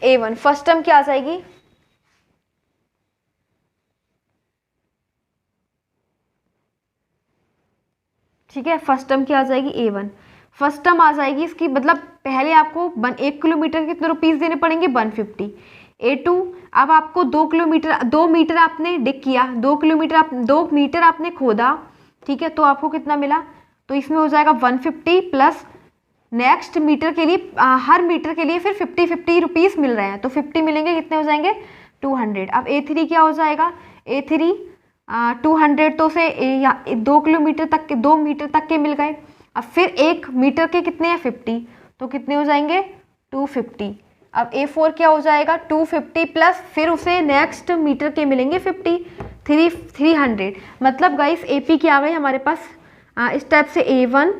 A1 फर्स्ट टर्म क्या आ जाएगी? ठीक है, फर्स्ट टर्म क्या आ जाएगी? A1 फर्स्ट टर्म आ जाएगी इसकी, मतलब पहले आपको 1 किलोमीटर के कितने रुपीज़ देने पड़ेंगे? 150। A2, अब आपको 2 मीटर आपने डिग किया, 2 मीटर आपने खोदा, ठीक है, तो आपको कितना मिला? तो इसमें हो जाएगा 150 प्लस नेक्स्ट मीटर के लिए, हर मीटर के लिए फिर 50 रुपीज़ मिल रहे हैं, तो 50 मिलेंगे, कितने हो जाएंगे? 200। अब A3 क्या हो जाएगा? A3 200, तो से 2 मीटर तक के मिल गए। अब फिर 1 मीटर के कितने हैं? 50, तो कितने हो जाएंगे? 250। अब A4 क्या हो जाएगा? 250 प्लस फिर उसे नेक्स्ट मीटर के मिलेंगे 50, 300, मतलब गाइस AP क्या आ गई हमारे पास इस टाइप से A1,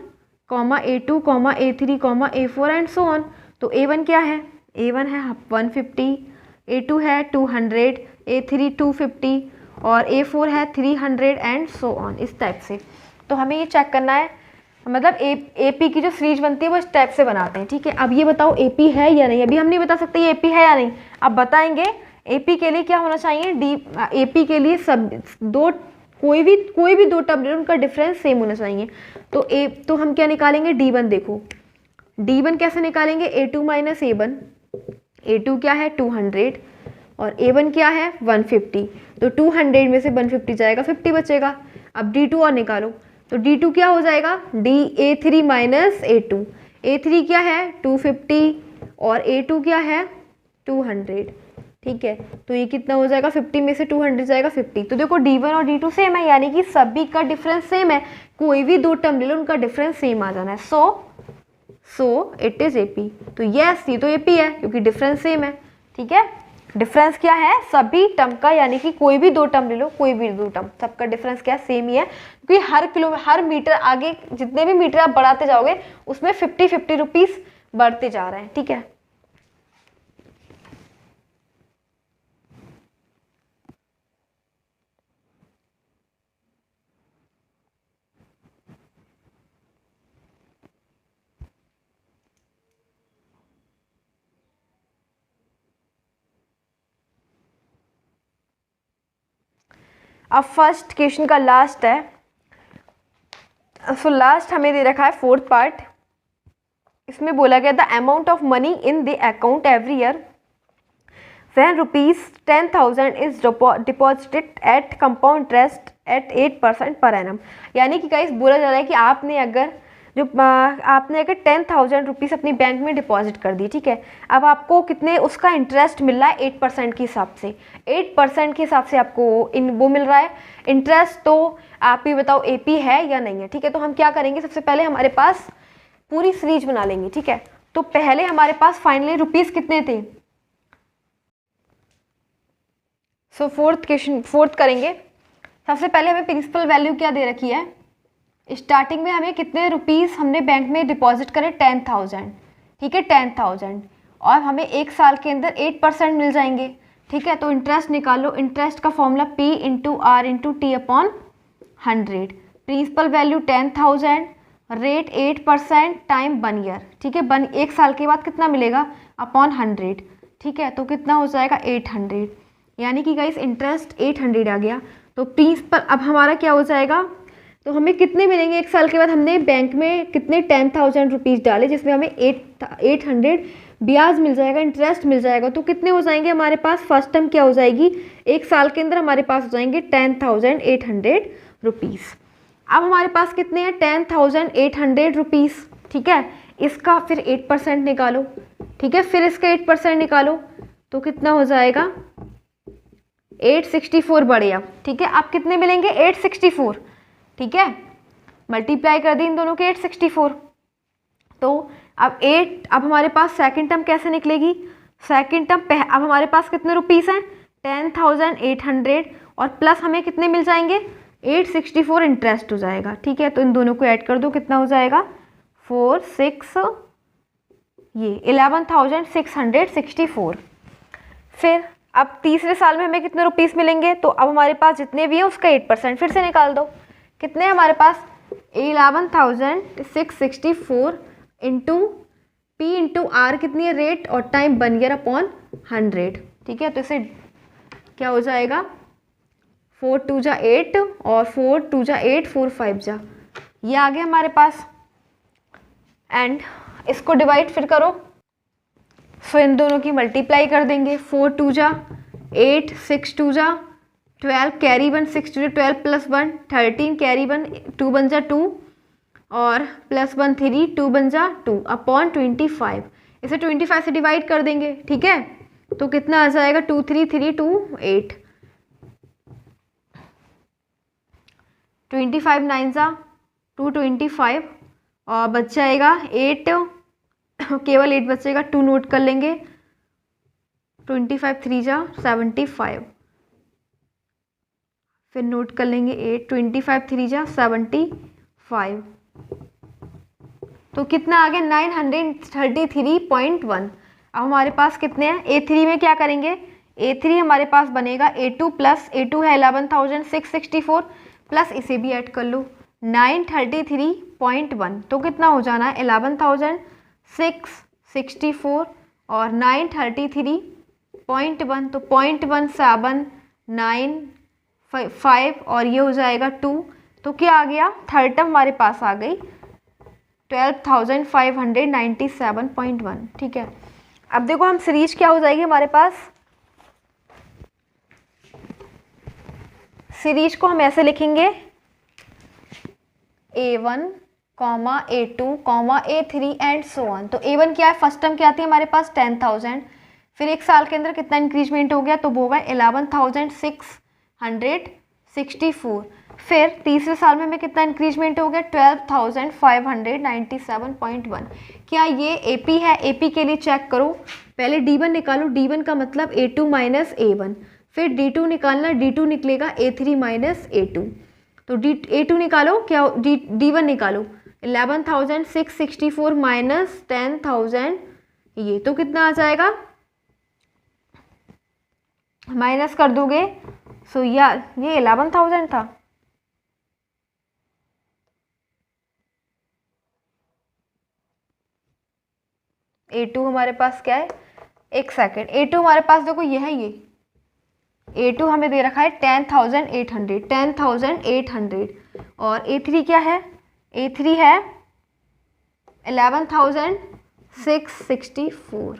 A2, A3, A4 and so on. तो A1 क्या है, A1 है 150, A2 है 200, A3 250 और A4 है 300 एंड सो ऑन, इस टाइप से। तो हमें ये चेक करना है, मतलब AP की जो सीरीज बनती है वो इस टाइप से बनाते हैं, ठीक है। अब ये बताओ AP है या नहीं, अभी हम नहीं बता सकते ये AP है या नहीं, अब बताएंगे। AP के लिए क्या होना चाहिए, AP के लिए सब दो, कोई भी दो टर्म ले लो, उनका डिफरेंस सेम होना चाहिए। तो हम क्या निकालेंगे, D1, देखो D1 कैसे निकालेंगे, A2 माइनस A1, A2 क्या है 200 और A1 क्या है 150, तो 200 में से 150 जाएगा, 50 बचेगा। अब D2 और निकालो, तो D2 क्या हो जाएगा, A3 माइनस A2, A3 क्या है 250 और A2 क्या है 200, ठीक है। तो ये कितना हो जाएगा, 50 में से 200 जाएगा 50। तो देखो D1 और D2 सेम है, यानी कि सभी का डिफरेंस सेम है, कोई भी दो टर्म ले लो उनका डिफरेंस सेम आ जाना है। सो इट इज AP। तो यस, ये तो AP है क्योंकि डिफरेंस सेम है, ठीक है। डिफरेंस क्या है, सभी टर्म का, यानी कि कोई भी दो टर्म ले लो, कोई भी दो टर्म, सबका डिफरेंस क्या है, सेम ही है, क्योंकि हर मीटर आगे जितने भी मीटर आप बढ़ाते जाओगे उसमें 50-50 रुपीज बढ़ते जा रहे हैं, ठीक है। अब फर्स्ट क्वेश्चन का लास्ट है, सो लास्ट हमें दे रखा है 4th पार्ट। इसमें बोला गया the amount of money in the account every year when rupees 10,000 is deposited at compound interest at 8% per annum. यानी कि गाइस बोला जा रहा है कि आपने अगर 10,000 रुपीज़ अपनी बैंक में डिपॉजिट कर दी, ठीक है। अब आपको कितने उसका इंटरेस्ट मिल रहा है, 8% के हिसाब से, 8% के हिसाब से आपको वो मिल रहा है इंटरेस्ट। तो आप ही बताओ AP है या नहीं है, ठीक है। तो हम क्या करेंगे, सबसे पहले हमारे पास पूरी सीरीज बना लेंगे, ठीक है। तो पहले हमारे पास फाइनली रुपीज़ कितने थे, सो फोर्थ करेंगे। सबसे पहले हमें प्रिंसिपल वैल्यू क्या दे रखी है, स्टार्टिंग में हमें कितने रुपीस हमने बैंक में डिपॉजिट करे 10,000, ठीक है 10,000, और हमें एक साल के अंदर 8% मिल जाएंगे, ठीक है। तो इंटरेस्ट निकालो, इंटरेस्ट का formula P into R into T upon 100, principal value 10,000, rate 8% time 1 year, ठीक है। एक साल के बाद कितना मिलेगा अपॉन 100, ठीक है। तो कितना हो जाएगा 800, यानी कि गाइस इंटरेस्ट 800 आ गया। तो प्रिंसिपल अब हमारा क्या हो जाएगा, तो हमें कितने मिलेंगे एक साल के बाद, हमने बैंक में कितने 10,000 रुपीज़ डाले जिसमें हमें 800 ब्याज मिल जाएगा, इंटरेस्ट मिल जाएगा। तो कितने हो जाएंगे हमारे पास, फर्स्ट टर्म क्या हो जाएगी, एक साल के अंदर हमारे पास हो जाएंगे 10,800 रुपीज़। अब हमारे पास कितने हैं 10,800 रुपीज़, ठीक है। इसका फिर 8% निकालो, ठीक है, फिर इसका 8% निकालो, तो कितना हो जाएगा 864 बढ़े अब, ठीक है। अब कितने मिलेंगे 864, ठीक है, मल्टीप्लाई कर दी इन दोनों के 864। तो अब हमारे पास सेकंड टर्म कैसे निकलेगी, सेकंड टर्म अब हमारे पास कितने रुपीस हैं 10,800 और प्लस हमें कितने मिल जाएंगे 864 इंटरेस्ट हो जाएगा, ठीक है। तो इन दोनों को ऐड कर दो, कितना हो जाएगा 11,664। फिर अब तीसरे साल में हमें कितने रुपीस मिलेंगे, तो अब हमारे पास जितने भी है उसका 8% फिर से निकाल दो, कितने हमारे पास 11,664 इंटू P इंटू R कितनी है रेट और टाइम 1 ईयर अपॉन 100, ठीक है। तो इसे क्या हो जाएगा 4 2 जा 8 और 4 2 जा 8 4 5 जा, ये आ गया हमारे पास। एंड इसको डिवाइड फिर करो, सो इन दोनों की मल्टीप्लाई कर देंगे, 4 2 जा 8 6 2 जा 12 कैरी 1 6 2 12 प्लस 1 13 कैरी 1 2 बन जा 2 और प्लस 1 3 2 बन जा 2 अपॉन 25, इसे 25 से डिवाइड कर देंगे, ठीक है। तो कितना आ जाएगा 2 3 3 2 8, 25 9 जा 225 और बच जाएगा 8, केवल 8 बचेगा, 2 नोट कर लेंगे, 25 3 जा 75, फिर नोट कर लेंगे 8, 25 3 जा 75, तो कितना आ गया 933.1। अब हमारे पास कितने हैं, A3 में क्या करेंगे, A3 हमारे पास बनेगा A2 प्लस A2 है 11,664 प्लस इसे भी ऐड कर लो 933.1, तो कितना हो जाना है 11,664 और 933.1, तो 0.1795 और ये हो जाएगा 2, तो क्या आ गया, थर्ड टर्म हमारे पास आ गई 12,597.1। ठीक है, अब देखो हम सीरीज क्या हो जाएगी हमारे पास, सीरीज को हम ऐसे लिखेंगे A1, A2, A3 and so on. तो A1 क्या है, फर्स्ट टर्म क्या आती है हमारे पास 10,000, फिर एक साल के अंदर कितना इंक्रीजमेंट हो गया, तो वो होगा 11,664, फिर तीसरे साल में हमें कितना इंक्रीजमेंट हो गया 12,597.1। क्या ये AP है, AP के लिए चेक करो, पहले D1 निकालो, D1 का मतलब A2 माइनस A1, फिर D2 निकालना, D2 निकलेगा A3 माइनस A2, तो A2 निकालो, क्या D1 निकालो 11,664 माइनस 10,000, ये तो कितना आ जाएगा, माइनस कर दोगे, सो यार ये 11,000 था, A2 हमारे पास क्या है, एक सेकेंड, A2 हमारे पास देखो ये है, ये A2 हमें दे रखा है 10,800 और A3 क्या है, A3 है 11,664,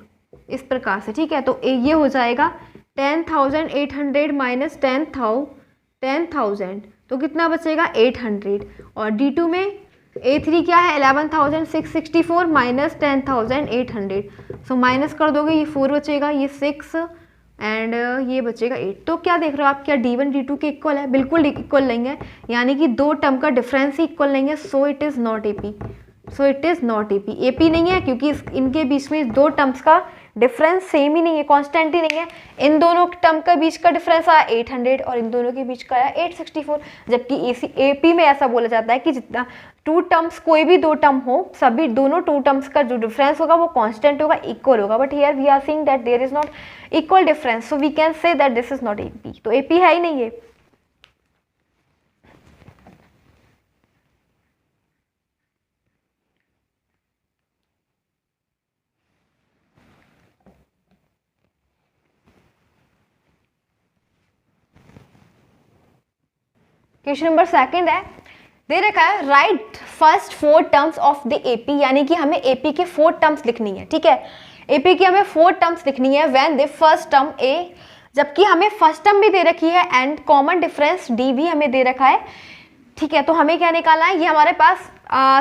इस प्रकार से। ठीक है, तो ये हो जाएगा 10,800 माइनस 10,000, तो कितना बचेगा 800, और D2 में A3 क्या है 11,664 माइनस 10,800, सो माइनस कर दोगे, ये 4 बचेगा, ये 6 एंड ये बचेगा 8। तो क्या देख रहे हो आप, क्या D1 D2 के इक्वल है, बिल्कुल इक्वल नहीं है, यानी कि दो टर्म का डिफरेंस ही इक्वल नहीं है, सो it is not AP, so it is not AP, AP नहीं है क्योंकि इनके बीच में दो टर्म्स का डिफरेंस सेम ही नहीं है, कांस्टेंट ही नहीं है। इन दोनों टर्म का बीच का डिफरेंस आया 800 और इन दोनों के बीच का आया 864, जबकि AP में ऐसा बोला जाता है कि जितना टू टर्म्स, कोई भी दो टर्म हो, सभी दोनों टू टर्म्स का जो डिफरेंस होगा वो कांस्टेंट होगा, इक्वल होगा, but here we are seeing that there is not equal difference, so we can say that this is not AP, तो AP है ही नहीं ये। क्वेश्चन नंबर सेकंड है, दे रखा है right first 4 terms of the AP, यानी कि हमें AP के 4 टर्म्स लिखनी है। ठीक है, AP की हमें 4 टर्म्स लिखनी है when the first term A, जबकि हमें फर्स्ट टर्म भी दे रखी है एंड कॉमन डिफरेंस D भी हमें दे रखा है। ठीक है, तो हमें क्या निकालना है, ये हमारे पास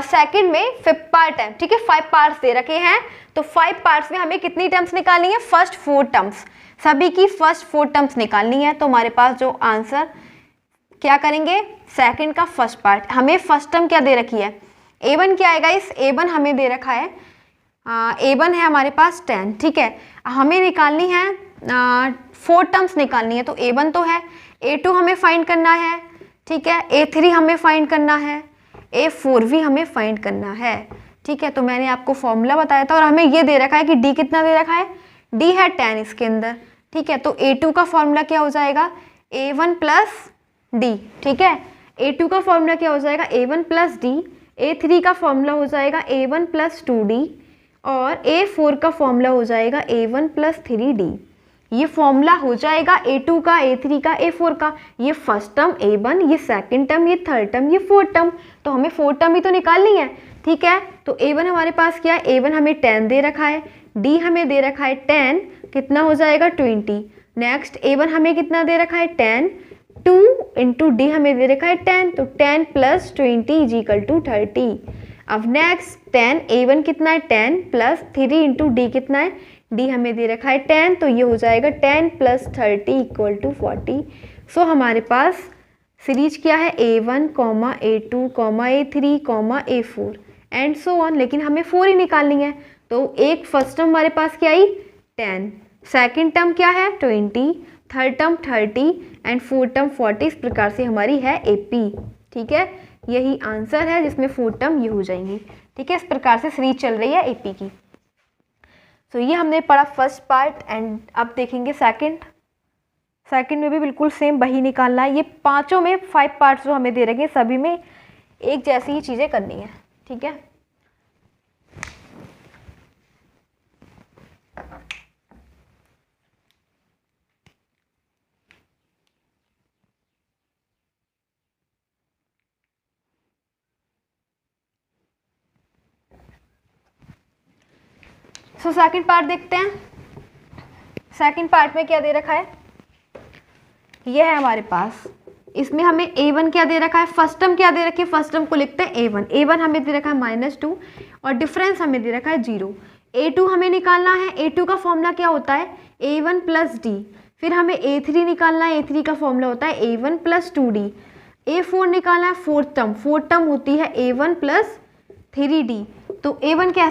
सेकंड में 5th पार्ट है। ठीक है, 5 पार्ट्स दे रखे हैं, तो 5 पार्ट्स में हमें कितनी टर्म्स निकालनी है, फर्स्ट 4 टर्म्स, सभी की फर्स्ट 4 टर्म्स निकालनी है। तो हमारे पास जो आंसर क्या करेंगे, सेकंड का फर्स्ट पार्ट, हमें फर्स्ट टर्म क्या दे रखी है, A1 क्या आएगा, इस A1 हमें दे रखा है, A1 है हमारे पास 10। ठीक है, हमें निकालनी है 4 टर्म्स निकालनी है, तो A1 तो है, A2 हमें फाइंड करना है, ठीक है, A3 हमें फाइंड करना है, A4 भी हमें फाइंड करना है। ठीक है, तो मैंने आपको फॉर्मूला बताया था और हमें ये दे रखा है कि D कितना दे रखा है, D है 10 इसके अंदर। ठीक है, तो A2 का फॉर्मूला क्या हो जाएगा, A1 प्लस D। ठीक है, A2 का फॉर्मूला क्या हो जाएगा, A1 प्लस D, A3 का फॉर्मूला हो जाएगा A1 प्लस 2D और A4 का फॉर्मूला हो जाएगा A1 प्लस 3D। ये फॉर्मूला हो जाएगा A2 का, A3 का, A4 का, ये फर्स्ट टर्म A1, ये सेकंड टर्म, ये थर्ड टर्म, ये फोर्थ टर्म, तो हमें 4 टर्म ही तो निकालनी है। ठीक है, तो A1 हमारे पास क्या है, A1 हमें 10 दे रखा है, D हमें दे रखा है 10, कितना हो जाएगा 20। नेक्स्ट A1 हमें कितना दे रखा है 10, 2 इंटू D हमें दे रखा है 10, तो 10 प्लस 20 इज इक्वल टू 30। अब नेक्स्ट 10, A1 कितना है 10 प्लस 3 इंटू D कितना है, D हमें दे रखा है 10, तो ये हो जाएगा 10 प्लस 30 इक्वल टू 40। सो हमारे पास सीरीज क्या है, A1, A2, A3, A4 and so on, लेकिन हमें 4 ही निकालनी है। तो एक फर्स्ट टर्म हमारे पास क्या आई 10, सेकेंड टर्म क्या है 20, third term 30 and fourth term 40, इस प्रकार से हमारी है AP। ठीक है, यही आंसर है जिसमें फोर्थ टर्म ये हो जाएंगी। ठीक है, इस प्रकार से सीरीज चल रही है AP की। तो ये हमने पढ़ा फर्स्ट पार्ट एंड अब देखेंगे सेकंड। सेकंड में भी बिल्कुल सेम वही निकालना है। ये पांचों में 5 पार्ट्स जो हमें दे रखे हैं सभी में एक जैसी ही चीज़ें करनी है। ठीक है, सो सेकंड पार्ट देखते हैं। सेकंड पार्ट में क्या दे रखा है, ये है हमारे पास। इसमें हमें A1 क्या दे रखा है, फर्स्ट टर्म क्या दे रखी है, फर्स्ट टर्म को लिखते हैं A1। A1 हमें दे रखा है -2 और डिफरेंस हमें दे रखा है 0। A2 हमें निकालना है। A2 का फॉर्मूला क्या होता है, A1 + D। फिर हमें A3 निकालना है। A3 का फॉर्मूला होता है A1 + 2D। A4 निकालना है, फोर्थ टर्म होती है A1 + 3D। तो A1 क्या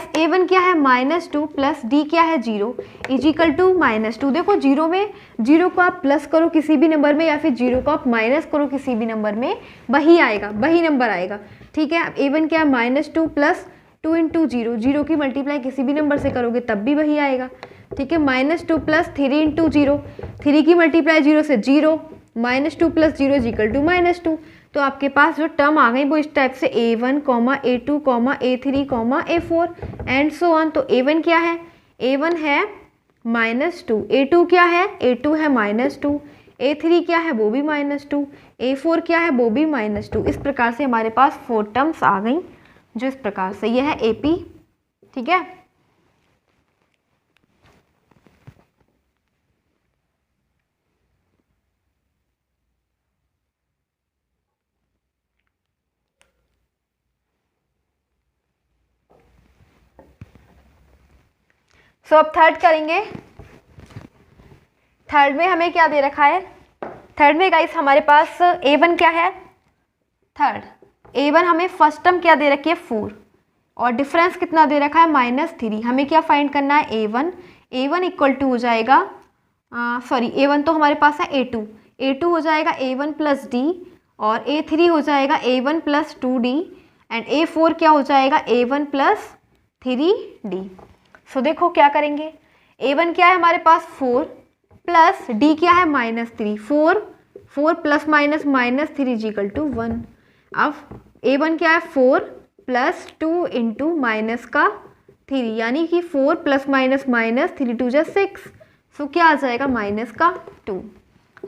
है, -2 + D क्या है 0 = -2। देखो 0 में 0 को आप प्लस करो किसी भी नंबर में या फिर 0 को आप माइनस करो किसी भी नंबर में, वही आएगा, वही नंबर आएगा। ठीक है, A1 क्या है, -2 + 2 × 0, 0 की मल्टीप्लाई किसी भी नंबर से करोगे तब भी वही आएगा। ठीक है, -2 + 3 × 0, 3 की मल्टीप्लाई 0 से 0, -2 + 0 = -2। तो आपके पास जो टर्म आ गई वो इस टाइप से A1, A2, A3, A4 and so on. तो A1 क्या है, A1 है -2, A2 क्या है, A2 है -2, A3 क्या है, वो भी -2, A4 क्या है, वो भी -2। इस प्रकार से हमारे पास 4 टर्म्स आ गई जो इस प्रकार से, ये है AP। ठीक है, सो अब थर्ड करेंगे। थर्ड में हमें क्या दे रखा है, थर्ड में गाइस हमारे पास A1 क्या है, थर्ड A1 हमें फर्स्ट टर्म क्या दे रखी है 4 और डिफरेंस कितना दे रखा है -3। हमें क्या फाइंड करना है A1 इक्वल टू हो जाएगा A1 तो हमारे पास है A2 हो जाएगा A1 + D और A3 हो जाएगा A1 + 2D एंड A4 क्या हो जाएगा A1 + 3D। सो देखो क्या करेंगे, A1 क्या है हमारे पास 4 प्लस D क्या है -3, 4 + -3 = 1। अब A1 क्या है 4 + 2 × -3 यानी कि 4 + -3 2 = 6। सो क्या आ जाएगा -2।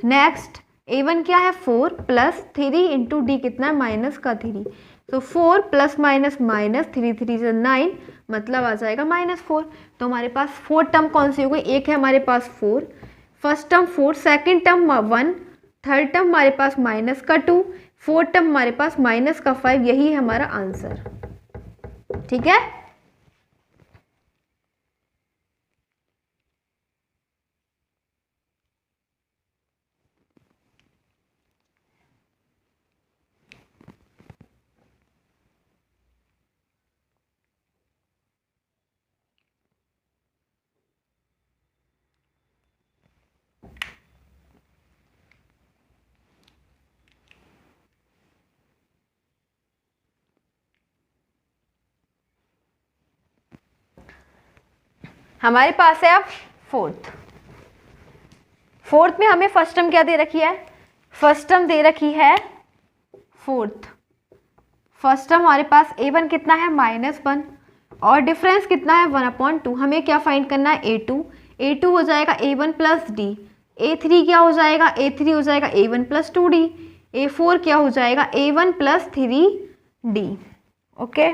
नेक्स्ट A1 क्या है 4 + 3 × D कितना है -3। तो 4 + -3 3 = 9 मतलब आ जाएगा -4। तो हमारे पास 4 टर्म कौन सी हो गई, एक है हमारे पास 4, first term 4, second term 1, third term हमारे पास -2, फोर्थ टर्म हमारे पास -5। यही है हमारा आंसर। ठीक है, हमारे पास है अब फोर्थ में हमें फर्स्ट टर्म क्या दे रखी है, फर्स्ट टर्म दे रखी है फर्स्ट टर्म हमारे पास A1 कितना है -1 और डिफरेंस कितना है 1/2। हमें क्या फाइंड करना है A2 हो जाएगा A1 + D, A3 क्या हो जाएगा, A3 हो जाएगा A1 + 2D, A4 क्या हो जाएगा A1 + 3D। ओके,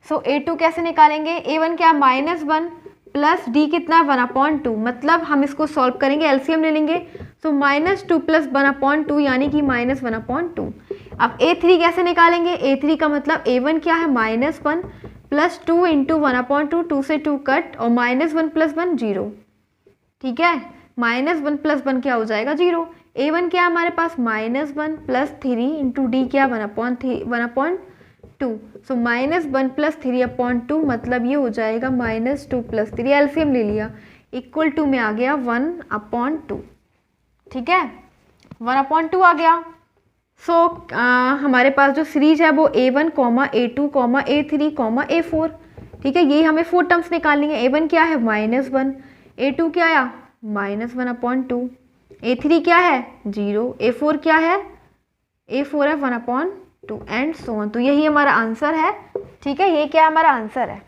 सो A2 कैसे निकालेंगे, A1 क्या -1 प्लस D कितना है 1/2, मतलब हम इसको सॉल्व करेंगे, एलसीएम ले लेंगे। तो -2 + 1/2 यानी कि -1/2। अब A3 कैसे निकालेंगे, A3 का मतलब A1 क्या है -1 प्लस 2 × 1/2, 2 से 2 कट और -1 + 1 0। ठीक है, -1 + 1 क्या हो जाएगा 0। A1 क्या है हमारे पास -1 प्लस 3 × D क्या 1/2। सो -1 + 3/2 मतलब ये हो जाएगा -2 + 3, एलसीएम ले लिया, इक्वल टू में आ गया 1/2। ठीक है, 1/2 आ गया। सो हमारे पास जो सीरीज है वो A1, A2, A3, A4, ठीक है, यही हमें 4 टर्म्स निकालनी है। A1 क्या है -1, A2 क्या आया -1/2, A3 क्या है 0, A4 क्या है, A4 है 1/2 एंड सो ऑन। तो यही हमारा आंसर है, ठीक है, ये क्या हमारा आंसर है।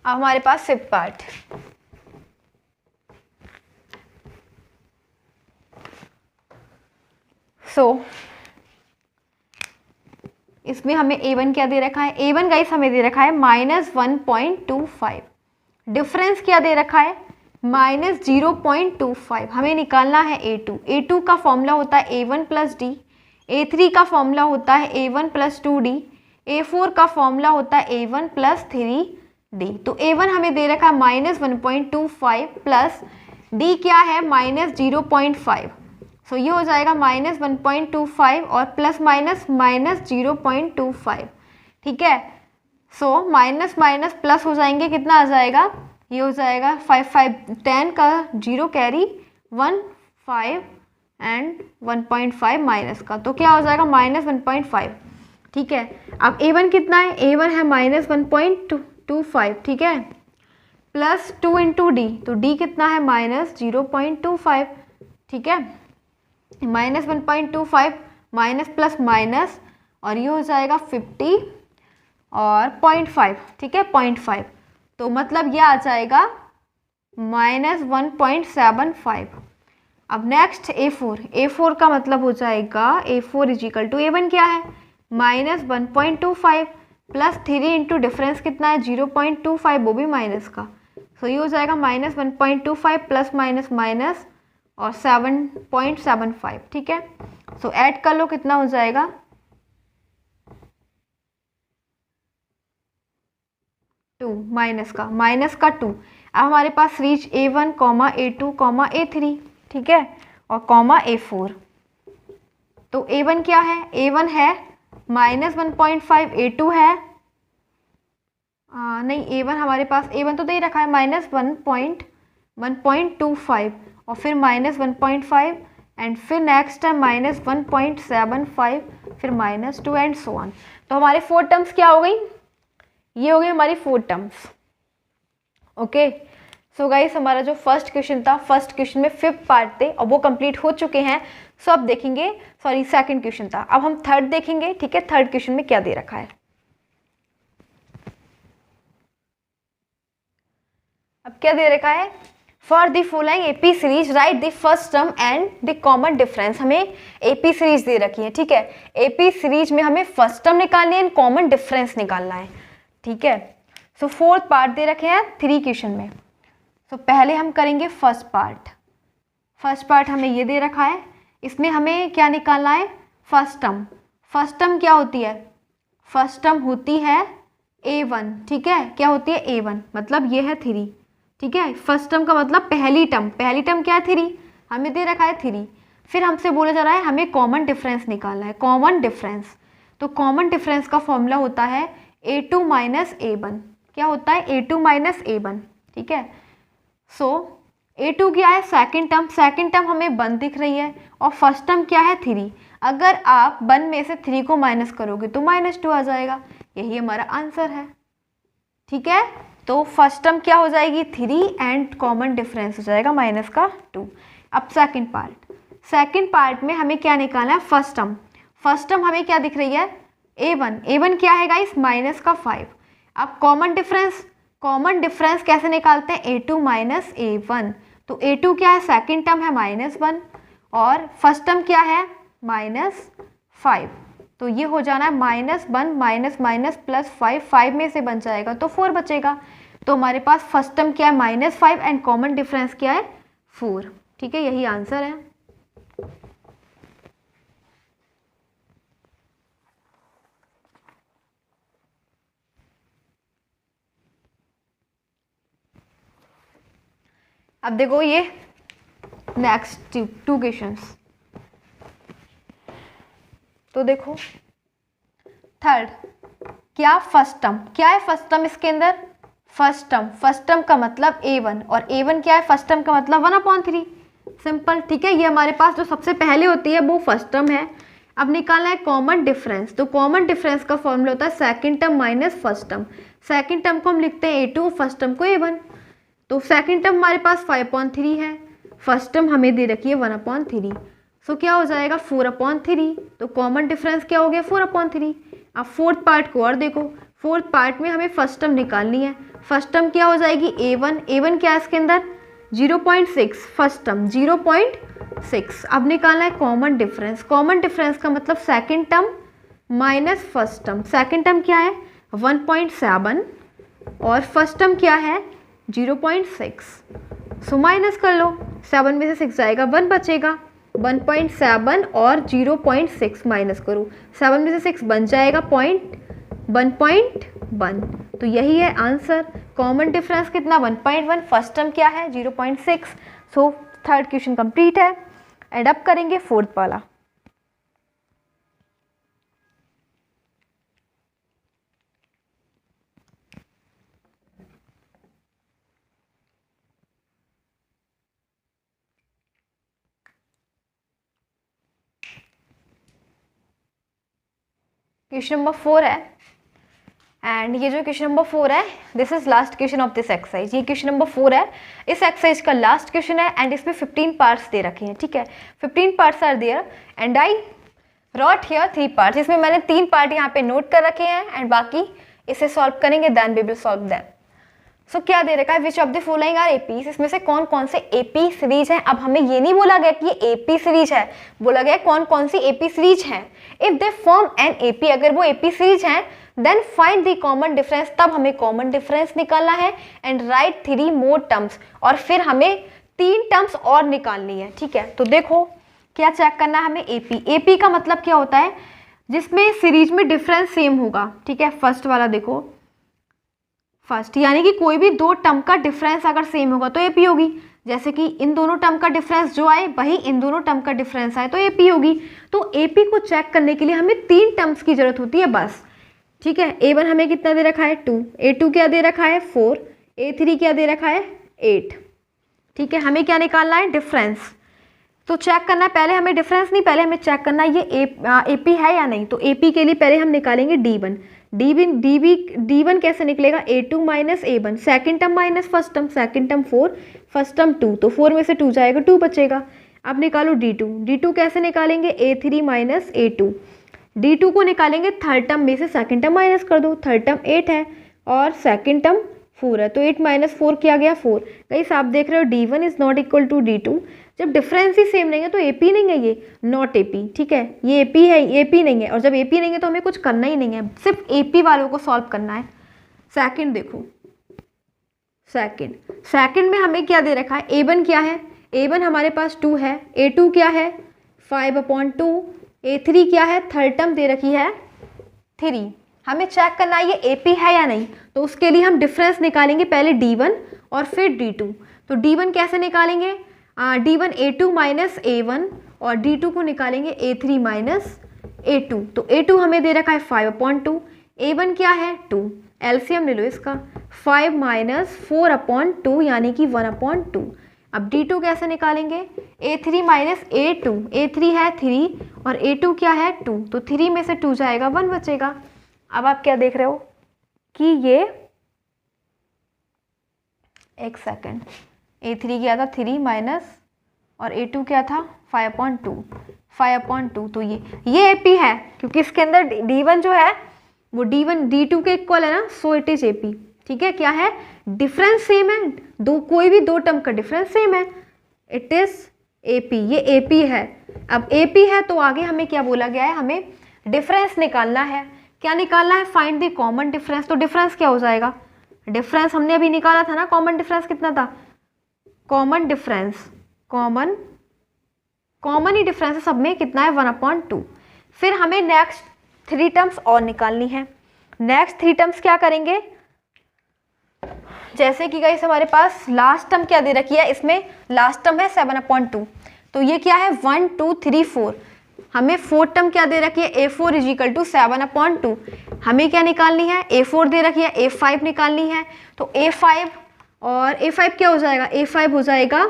अब हमारे पास 5th पार्ट। इसमें हमें A1 क्या दे रखा है, A1 गाइस हमें दे रखा है -1.25, डिफरेंस क्या दे रखा है -0.25, हमें निकालना है A2। A2 का फॉर्मूला होता है A1 + D, A3 का फॉर्मूला होता है A1 + 2D, A4 का फॉर्मूला होता है A1 + 3D। तो A1 हमें दे रखा है -1.25 प्लस D क्या है -0.5, सो ये हो जाएगा -1.25 और प्लस माइनस -0.25, ठीक है। सो माइनस माइनस प्लस हो जाएंगे, कितना आ जाएगा, ये हो जाएगा 5 5 10 का 0 कैरी 1 5 एंड 1.5 माइनस का, तो क्या हो जाएगा -1.5, ठीक है। अब A1 कितना है, A1 है -1.25, ठीक है, प्लस 2 × D, तो D कितना है -0.25, ठीक है, -1.25 माइनस प्लस माइनस और ये हो जाएगा 50 और 0.5, ठीक है, 0.5, तो मतलब ये आ जाएगा -1.75। अब नेक्स्ट A4 का मतलब हो जाएगा A4 = A1 क्या है -1.25 प्लस 3 × डिफरेंस कितना है 0.25, वो भी माइनस का, सो ये हो जाएगा -1.25 प्लस माइनस माइनस और 7.75, ठीक है। सो ऐड कर लो, कितना हो जाएगा 2 माइनस का 2। अब हमारे पास सीरीज A1, A2, A3, ठीक है, और A4। तो A1 क्या है, A1 है -1.5, A2 है नहीं, A1 हमारे पास A1 तो दे रखा है -1.25 और फिर -1.5 एंड फिर नेक्स्ट है -1.75, फिर -2 एंड सो ऑन। तो हमारे 4 टर्म्स क्या हो गई, ये हो गई हमारी 4 टर्म्स। ओके, सो गाइस हमारा जो फर्स्ट क्वेश्चन था, फर्स्ट क्वेश्चन में 5th पार्ट थे और वो कंप्लीट हो चुके हैं। सो अब देखेंगे, सॉरी सेकंड क्वेश्चन था, अब हम थर्ड देखेंगे, ठीक है, थर्ड क्वेश्चन में क्या दे रखा है। अब क्या दे रखा है, for the following AP series right the first term and the common difference. हमें AP सीरीज दे रखी है, ठीक है, AP सीरीज में हमें फर्स्ट टर्म निकालनी है एंड कॉमन डिफरेंस निकालना है, ठीक है। सो 4th पार्ट दे रखे हैं 3 क्वेश्चन में। सो पहले हम करेंगे फर्स्ट पार्ट। फर्स्ट पार्ट हमें ये दे रखा है, इसमें हमें क्या निकालना है, फर्स्ट टर्म। फर्स्ट टर्म क्या होती है, फर्स्ट टर्म होती है A1, ठीक है, क्या होती है A1, मतलब ये है 3, ठीक है। फर्स्ट टर्म का मतलब पहली टर्म क्या है 3, हमें दे रखा है 3। फिर हमसे बोला जा रहा है हमें कॉमन डिफरेंस निकालना है, कॉमन डिफरेंस। तो कॉमन डिफरेंस का फॉर्मूला होता है A2 - A1, क्या होता है A2 - A1, ठीक है। सो A2 क्या है सेकंड टर्म हमें 1 दिख रही है और फर्स्ट टर्म क्या है 3। अगर आप 1 में से 3 को माइनस करोगे तो -2 आ जाएगा, यही हमारा आंसर है, ठीक है। तो फर्स्ट टर्म क्या हो जाएगी 3 एंड कॉमन डिफरेंस हो जाएगा -2। अब सेकंड पार्ट में हमें क्या निकालना है, फर्स्ट टर्म हमें क्या दिख रही है A1 क्या है गाइस -5। अब कॉमन डिफरेंस कैसे निकालते हैं, A2 - A1, तो A2 क्या है सेकंड टर्म है -1 और फर्स्ट टर्म क्या है -5, तो ये हो जाना है -1 माइनस माइनस प्लस 5 में से बन जाएगा तो 4 बचेगा। तो हमारे पास फर्स्ट टर्म क्या है -5 एंड कॉमन डिफरेंस क्या है 4, ठीक है, यही आंसर है। अब देखो ये नेक्स्ट 2 क्वेश्चंस, तो देखो थर्ड क्या है फर्स्ट टर्म इसके अंदर फर्स्ट टर्म का मतलब a1 और a1 क्या है, फर्स्ट टर्म का मतलब 1/3, सिंपल, ठीक है। ये हमारे पास जो सबसे पहले होती है वो फर्स्ट टर्म है। अब निकालना है कॉमन डिफरेंस, तो कॉमन डिफरेंस का फॉर्मूला होता है second term minus first term. Second term को हम लिखते हैं a2, फर्स्ट टर्म को a1। तो सेकंड टर्म हमारे पास 5/3 है, फर्स्ट टर्म हमें दे रखी है 1/3, सो क्या हो जाएगा 4/3। तो कॉमन डिफरेंस क्या हो गया 4/3। अब फोर्थ पार्ट को और देखो, फोर्थ पार्ट में हमें फर्स्ट टर्म निकालनी है। फर्स्ट टर्म क्या हो जाएगी a1 क्या है इसके अंदर 0.6, फर्स्ट टर्म 0.6। अब निकालना है कॉमन डिफरेंस, कॉमन डिफरेंस का मतलब second term minus first term. Second term क्या है 1.7 और फर्स्ट टर्म क्या है 0.6, सो माइनस कर लो, 7 में से 6 जाएगा 1 बचेगा, 1.7 और 0.6 माइनस करो, 7 में से 6 बन जाएगा 1.1। तो यही है आंसर। कॉमन डिफरेंस कितना 1.1, फर्स्ट टर्म क्या है 0.6। सो थर्ड क्वेश्चन कंप्लीट है। एड अप करेंगे फोर्थ वाला। क्वेश्चन नंबर 4 है एंड ये जो क्वेश्चन नंबर 4 है this is last question of this exercise. ये क्वेश्चन नंबर 4 है, इस एक्सरसाइज का लास्ट क्वेश्चन है एंड इसमें 15 पार्ट्स दे रखे हैं, ठीक है। 15 parts are there and I wrote here 3 parts. इसमें मैंने 3 पार्ट यहाँ पे नोट कर रखे हैं एंड बाकी इसे सॉल्व करेंगे, then we will solve them. So क्या दे रखा है, which of the following are APs, इसमें से कौन कौन से एपी सीरीज हैं। अब हमें ये नहीं बोला गया कि ये एपी सीरीज है, बोला गया कौन कौन सी एपी सीरीज हैं। If they form an AP, अगर वो एपी सीरीज हैं then find the common difference, तब हमें कॉमन डिफरेंस निकालना है एंड राइट 3 मोर टर्म्स, और फिर हमें 3 टर्म्स और निकालनी है, ठीक है। तो देखो क्या चेक करना है हमें, एपी। एपी का मतलब क्या होता है, जिसमें सीरीज में डिफरेंस सेम होगा, ठीक है। फर्स्ट वाला देखो, फर्स्ट यानी कि कोई भी 2 टर्म का डिफरेंस अगर सेम होगा तो एपी होगी। जैसे कि इन दोनों टर्म का डिफरेंस जो आए वही इन दोनों टर्म का डिफरेंस आए तो एपी होगी। तो एपी को चेक करने के लिए हमें 3 टर्म्स की जरूरत होती है बस, ठीक है। a1 हमें कितना दे रखा है 2, a2 क्या दे रखा है 4, a3 क्या दे रखा है 8, ठीक है। हमें क्या निकालना है डिफरेंस, तो चेक करना है पहले हमें डिफरेंस नहीं, पहले हमें चेक करना है ये एपी है या नहीं। तो एपी के लिए पहले हम निकालेंगे d1। d1 कैसे निकलेगा a2 minus a1, second term minus first term, second term 4 first term 2, तो 4 में से 2 जाएगा 2 बचेगा। अब निकालो d2 कैसे निकालेंगे a3 माइनस a2, d2 को निकालेंगे थर्ड टर्म में से सेकेंड टर्म माइनस कर दो, थर्ड टर्म 8 है और सेकेंड टर्म 4 है, तो 8 माइनस 4 क्या गया 4। गाइस आप देख रहे हो d1 is not equal to d2, जब डिफरेंस ही सेम नहीं है तो एपी नहीं है, ये नॉट एपी, ठीक है। ये एपी है, एपी नहीं है, और जब एपी नहीं है तो हमें कुछ करना ही नहीं है, सिर्फ एपी वालों को सॉल्व करना है। सेकंड देखो, सेकंड में हमें क्या दे रखा है, a1 क्या है, a1 हमारे पास 2 है, a2 क्या है 5/2, a3 क्या है थर्ड टर्म दे रखी है 3। हमें चेक करना है ये एपी है या नहीं, तो उसके लिए हम डिफरेंस निकालेंगे पहले d1 और फिर d2। तो d1 कैसे निकालेंगे, d1 a2 माइनस a1 और d2 को निकालेंगे a3 माइनस a2। तो a2 हमें दे रखा है 5/2, a1 क्या है 2, एलसीएम ले लो इसका, 5 माइनस 4/2 यानी कि 1/2। अब d2 कैसे निकालेंगे, a3 माइनस a2, a3 है 3 और a2 क्या है 2, तो 3 में से 2 जाएगा 1 बचेगा। अब आप क्या देख रहे हो कि ये एक सेकेंड, a3 क्या था 3 माइनस और a2 क्या था 5/2, तो ये एपी है क्योंकि इसके अंदर d1 जो है वो d1 d2 के इक्वल है ना, सो इट इज एपी, ठीक है। क्या है, डिफरेंस सेम है, कोई भी 2 टर्म का डिफरेंस सेम है, इट इज एपी, ये एपी है। अब एपी है तो आगे हमें क्या बोला गया है, हमें डिफरेंस निकालना है। क्या निकालना है, फाइंड द कॉमन डिफरेंस। तो डिफरेंस क्या हो जाएगा, डिफरेंस हमने अभी निकाला था ना, कॉमन डिफरेंस कितना था, कॉमन डिफरेंस कॉमन ही डिफरेंस है सब में, कितना है 1/2। फिर हमें नेक्स्ट 3 टर्म्स और निकालनी है। नेक्स्ट 3 टर्म्स क्या करेंगे, जैसे कि गाइस हमारे पास लास्ट टर्म क्या दे रखी है, इसमें लास्ट टर्म है 7/2, तो ये क्या है 1 2 3 4। हमें फोर्थ टर्म क्या दे रखी है, a4 = 7/2। हमें क्या निकालनी है, A4 दे रखी है, A5 निकालनी है। तो A5 और A5 क्या हो जाएगा, A5 हो जाएगा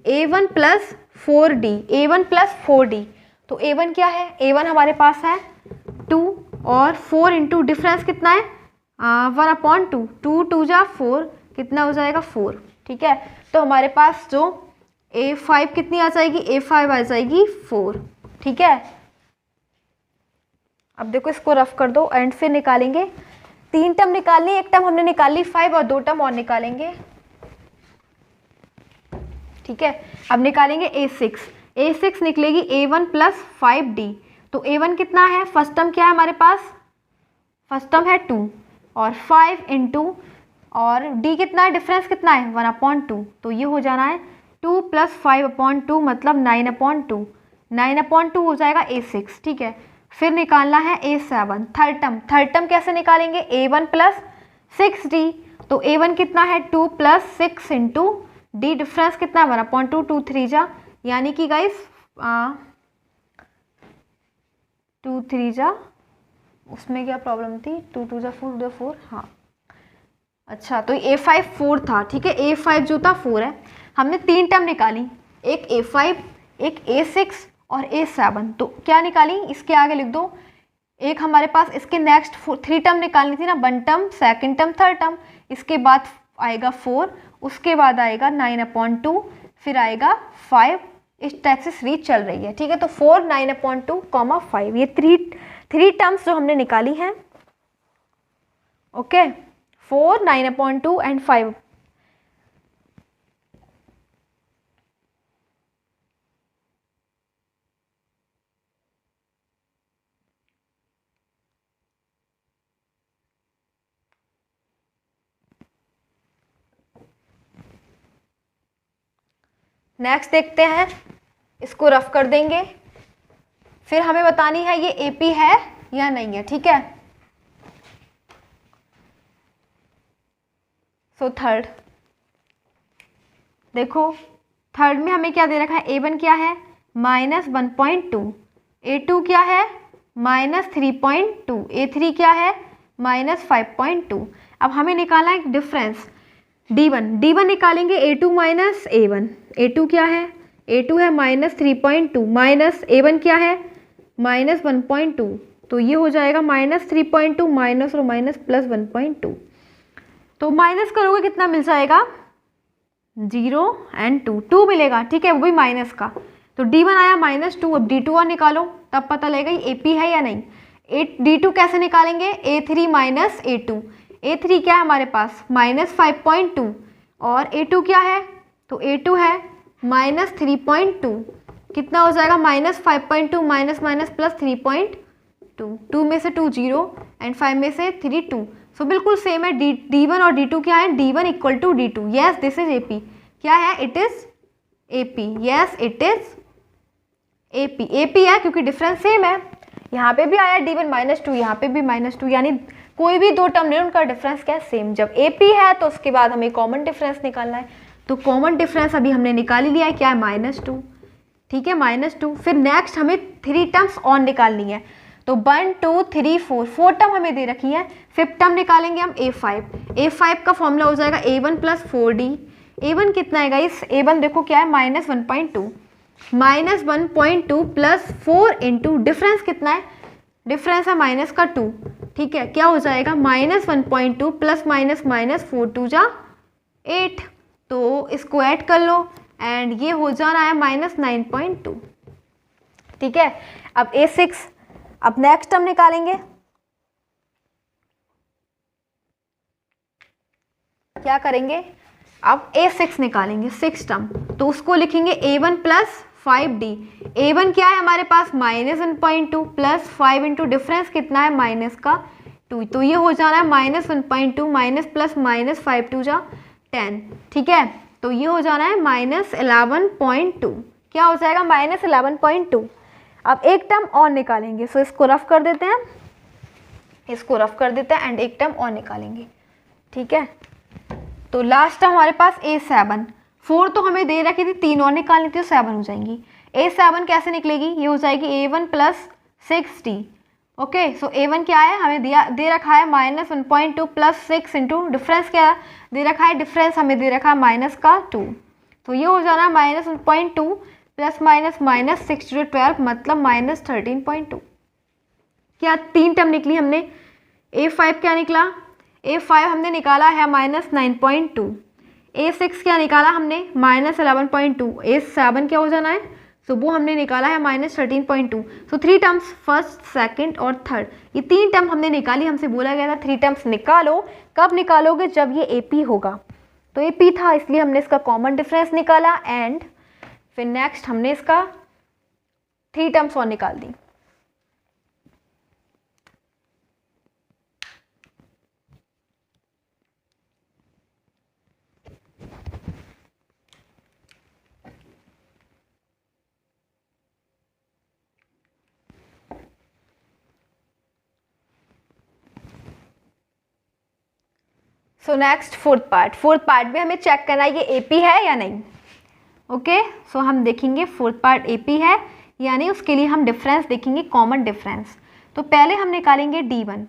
A1 plus 4D, A1 plus 4D। तो A1 क्या है, A1 हमारे पास है 2 और 4 इंटू डिफरेंस कितना है 1/2, 2 2 जा 4, कितना हो जाएगा 4। ठीक है, तो हमारे पास जो A5 कितनी आ जाएगी, A5 आ जाएगी 4। ठीक है, अब देखो इसको रफ कर दो एंड फिर निकालेंगे। 3 टर्म निकालनी, एक टर्म हमने निकाली 5 और 2 टर्म और निकालेंगे। ठीक है, अब निकालेंगे A6 निकलेगी A1 प्लस 5D। तो A1 कितना है, फर्स्ट टर्म क्या है हमारे पास, फर्स्ट टर्म है 2 और 5 इंटू और D कितना है, डिफरेंस कितना है 1/2। तो ये हो जाना है 2 प्लस 5/2 मतलब 9/2, 9/2 हो जाएगा A6। ठीक है, फिर निकालना है A7 थर्ड टर्म कैसे निकालेंगे, A1 प्लस 6D। तो A1 कितना है 2 प्लस 6 इंटू D डिफरेंस कितना है 1/2, 2 3 जा, यानी कि गाइस 2 3 जा, उसमें क्या प्रॉब्लम थी, 2 2 जा 4 2 4, हाँ अच्छा। तो A5 4 था। ठीक है, A5 जो था 4 है। हमने 3 टर्म निकाली, एक A5 एक A6 और A7। तो क्या निकाली, इसके आगे लिख दो। एक हमारे पास इसके नेक्स्ट 3 टर्म निकालनी थी ना, 1 term, second term, third term. इसके बाद आएगा 4, उसके बाद आएगा 9/2, फिर आएगा 5। इस टाइप से सीरीज चल रही है। ठीक है, तो 4 9/2, 5 ये 3 टर्म्स जो हमने निकाली हैं। Okay, 4 9/2 and 5। नेक्स्ट देखते हैं, इसको रफ कर देंगे, फिर हमें बतानी है ये AP है या नहीं है। ठीक है, सो थर्ड देखो, थर्ड में हमें क्या दे रखा है, A1 क्या है -1.2, A2 क्या है -3.2, A3 क्या है -5.2। अब हमें निकालना है डिफरेंस D1 निकालेंगे, A2 माइनस A1। A2 क्या है, A2 है -3.2 माइनस A1 क्या है -1.2। तो ये हो जाएगा -3.2 माइनस और माइनस प्लस 1.2। तो माइनस करोगे कितना मिल जाएगा 0 एंड 2 मिलेगा। ठीक है, वो भी माइनस का। तो D1 आया -2। अब D2 और निकालो, तब पता लगेगा ये AP है या नहीं। D2 कैसे निकालेंगे, A3 माइनस A2। A3 क्या है हमारे पास -5.2 और A2 क्या है, तो A2 है -3.2। कितना हो जाएगा -5.2 माइनस माइनस प्लस 3.2। 2 में से 2 0 एंड 5 में से 3 2। सो बिल्कुल सेम है। D1 और D2 क्या है, D1 equal to D2। Yes this is AP। क्या है, it is AP। Yes it is AP है क्योंकि डिफरेंस सेम है। यहाँ पे भी आया D1 -2, यहाँ पे भी -2, यानी कोई भी 2 टर्म ले उनका डिफरेंस क्या है, सेम। जब AP है तो उसके बाद हमें कॉमन डिफरेंस निकालना है। तो कॉमन डिफरेंस अभी हमने निकाल ही लिया है, क्या है -2। ठीक है, -2। फिर नेक्स्ट हमें 3 टर्म्स और निकालनी है। तो 1 2 3 4 टर्म हमें दे रखी है। 5th टर्म निकालेंगे हम A5 का फॉर्मूला हो जाएगा A1 प्लस 4D। A1 कितना है गाइस, A1 देखो क्या है -1.2, -1.2 प्लस 4 इंटू डिफरेंस कितना है, डिफरेंस है माइनस का 2। ठीक है, क्या हो जाएगा -1.2 प्लस माइनस माइनस 4 2 जा 8। तो इसको ऐड कर लो एंड ये हो जाना है -9.2। ठीक है, अब A6, अब नेक्स्ट टर्म निकालेंगे। क्या करेंगे, अब A6 निकालेंगे, 6 टर्म। तो उसको लिखेंगे A1 प्लस 5D। A1 क्या है हमारे पास -1.2 प्लस 5 इंटू डिफरेंस कितना है माइनस का 2। तो ये हो जाना है -1.2 माइनस प्लस माइनस 5 2 जा 10। ठीक है, तो ये हो जाना है -11.2। क्या हो जाएगा -11.2। अब एक टर्म और निकालेंगे, सो इसको रफ कर देते हैं, इसको रफ कर देते हैं एंड एक टर्म और निकालेंगे। ठीक है, तो लास्ट टर्म हमारे पास A7। 4 तो हमें दे रखी थी, 3 और निकालनी थी तो 7 हो जाएंगी। A7 कैसे निकलेगी, ये हो जाएगी A1 प्लस 6D ओके, सो A1 क्या है, हमें दिया दे रखा है -1.2 प्लस 6 इंटू डिफरेंस क्या दे रखा है, डिफरेंस हमें दे रखा है -2, तो ये हो जाना -1.2 प्लस -6 मतलब -13.2। क्या 3 टर्म निकली हमने। A5 क्या निकला, A5 हमने निकाला है -9.2, A6 क्या निकाला हमने -11.2, A7 क्या हो जाना है, सो वो हमने निकाला है -13.2। सो 3 टर्म्स, फर्स्ट सेकंड और थर्ड, ये 3 टर्म हमने निकाली। हमसे बोला गया था 3 टर्म्स निकालो। कब निकालोगे, जब ये AP होगा। तो AP था इसलिए हमने इसका कॉमन डिफरेंस निकाला एंड फिर नेक्स्ट हमने इसका 3 टर्म्स और निकाल दी। सो नेक्स्ट फोर्थ पार्ट भी हमें चेक करना है ये AP है या नहीं। ओके, सो हम देखेंगे फोर्थ पार्ट AP है यानी उसके लिए हम डिफरेंस देखेंगे, कॉमन डिफरेंस। तो पहले हम निकालेंगे D1।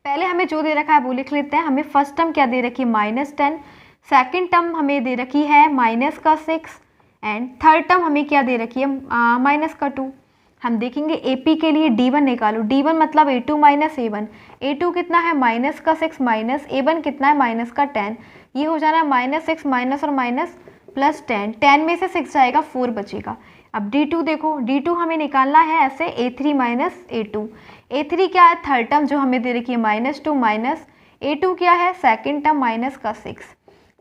पहले हमें जो दे रखा है वो लिख लेते हैं। हमें फर्स्ट टर्म क्या दे रखी है -10, सेकंड टर्म हमें दे रखी है -6 एंड थर्ड टर्म हमें क्या दे रखी है -2। हम देखेंगे AP के लिए D1 निकालो। D1 मतलब A2 - A1। A2 कितना है -6 माइनस A1 कितना है -10। ये हो जाना है -6 माइनस और माइनस प्लस 10। 10 में से 6 जाएगा, 4 बचेगा। अब D2 देखो, D2 हमें निकालना है ऐसे A3 माइनस A2। A3 क्या है, थर्ड टर्म जो हमें दे रखी है -2 माइनस A2 क्या है, सेकेंड टर्म -6।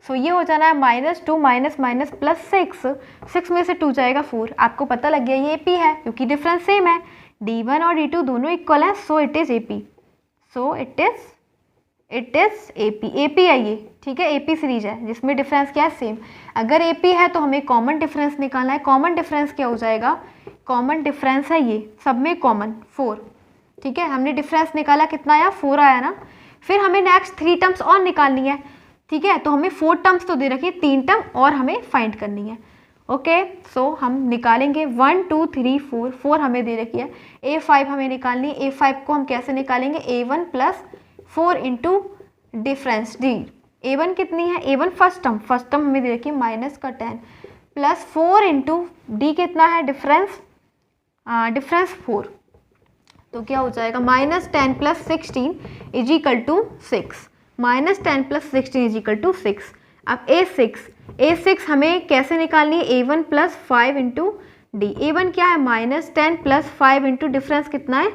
सो ये हो जाना है -2 माइनस माइनस प्लस 6 में से 2 जाएगा 4। आपको पता लग गया ये AP है क्योंकि डिफरेंस सेम है। D1 और D2 दोनों इक्वल हैं, सो it is AP। So it is AP। AP है ये, ठीक है, AP सीरीज है जिसमें डिफरेंस क्या है, सेम। अगर AP है तो हमें कॉमन डिफरेंस निकालना है। कॉमन डिफरेंस क्या हो जाएगा, कॉमन डिफरेंस है ये सब में कॉमन 4, ठीक है। हमने डिफरेंस निकाला, कितना आया, 4 आया ना। फिर हमें नेक्स्ट 3 टर्म्स और निकालनी है, ठीक है। तो हमें 4 टर्म्स तो दे रखी है, 3 टर्म और हमें फाइंड करनी है। ओके, सो हम निकालेंगे 1 2 3 4। 4 हमें दे रखी है। A5 हमें निकालनी है। A5 को हम कैसे निकालेंगे, A1 plus 4 into difference D। A1 कितनी है, A1 फर्स्ट टर्म हमें दे रखी है -10 प्लस 4 इंटू D कितना है, डिफरेंस 4। तो क्या हो जाएगा, -10 plus 16 is equal to 6। -10 plus 16 is equal to 6। अब A6 हमें कैसे निकालनी है, A1 plus 5 into D। A1 क्या है, -10 प्लस 5 इंटू डिफरेंस कितना है,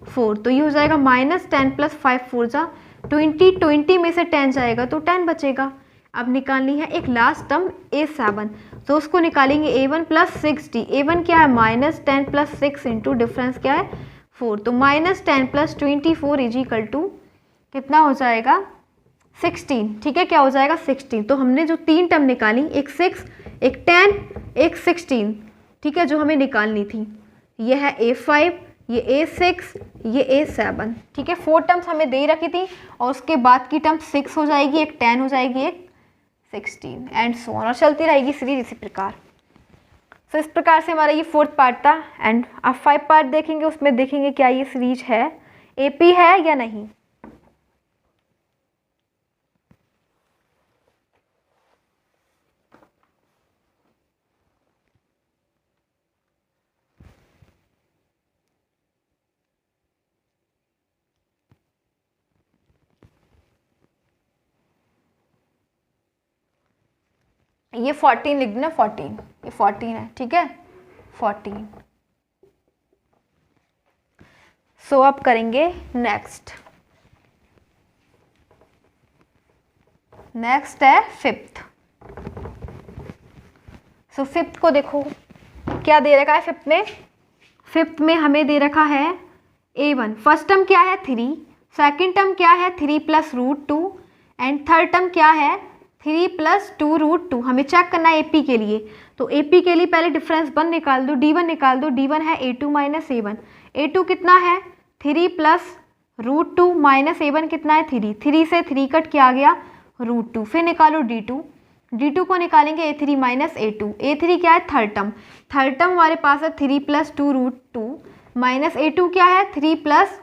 4। तो ये हो जाएगा -10 प्लस 5 4 जा 20। 20 में से 10 जाएगा तो 10 बचेगा। अब निकालनी है एक लास्ट टर्म A7, तो उसको निकालेंगे A1 प्लस 6D। A1 क्या है, -10 प्लस 6 इंटू डिफरेंस क्या है, 4। तो -10 प्लस 24 इज इक्वल टू कितना हो जाएगा, 16, ठीक है। क्या हो जाएगा, 16। तो हमने जो 3 टर्म निकाली, एक 6, एक 10, एक 16, ठीक है, जो हमें निकालनी थी। ये है A5, ये A6, ये A7, ठीक है। 4 टर्म्स हमें दे रखी थी और उसके बाद की टर्म 6 हो जाएगी, एक 10 हो जाएगी, एक 16 एंड सो ऑन, और चलती रहेगी सीरीज इसी प्रकार। तो इस प्रकार से हमारा ये 4th पार्ट था एंड अब 5 पार्ट देखेंगे, उसमें देखेंगे क्या ये सीरीज है, AP है या नहीं। ये 14 लिख देना, 14, ये 14 है, ठीक है, 14। सो अब करेंगे नेक्स्ट है 5th। सो 5th को देखो क्या दे रखा है। 5th में हमें दे रखा है A1, फर्स्ट टर्म क्या है 3, सेकंड टर्म क्या है 3 प्लस √2 एंड थर्ड टर्म क्या है 3 प्लस 2 √2। हमें चेक करना है AP के लिए। तो AP के लिए पहले डिफरेंस 1 निकाल दो, D1 निकाल दो। D1 है A2 माइनस A1। A2 कितना है 3 प्लस √2 माइनस A1 कितना है 3। 3 से 3 कट किया गया √2। फिर निकालो D2। D2 को निकालेंगे A3 माइनस A2। A3 क्या है थर्ड टर्म हमारे पास है 3 प्लस 2 √2 माइनस A2 क्या है 3 प्लस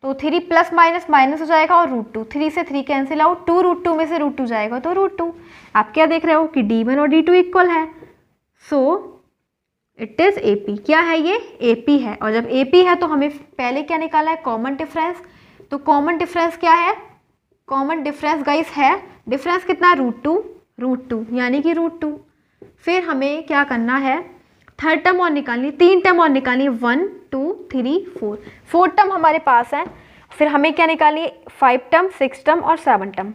तो 3 प्लस माइनस माइनस हो जाएगा और √2, 3 से 3 कैंसिल आउट, 2 √2 में से √2 जाएगा तो √2। आप क्या देख रहे हो कि D1 और D2 इक्वल है, सो इट इज AP। क्या है ये? AP है। और जब AP है तो हमें पहले क्या निकाला है? Common difference. तो कॉमन डिफरेंस क्या है? कॉमन डिफरेंस गाइस है, डिफरेंस कितना? √2 यानी कि √2। फिर हमें क्या करना है? थर्ड टर्म और निकालनी, 3 टर्म और निकालनी, 1 2 3 4, 4 टर्म हमारे पास है। फिर हमें क्या निकालनी है? 5 टर्म, 6 टर्म और 7 टर्म,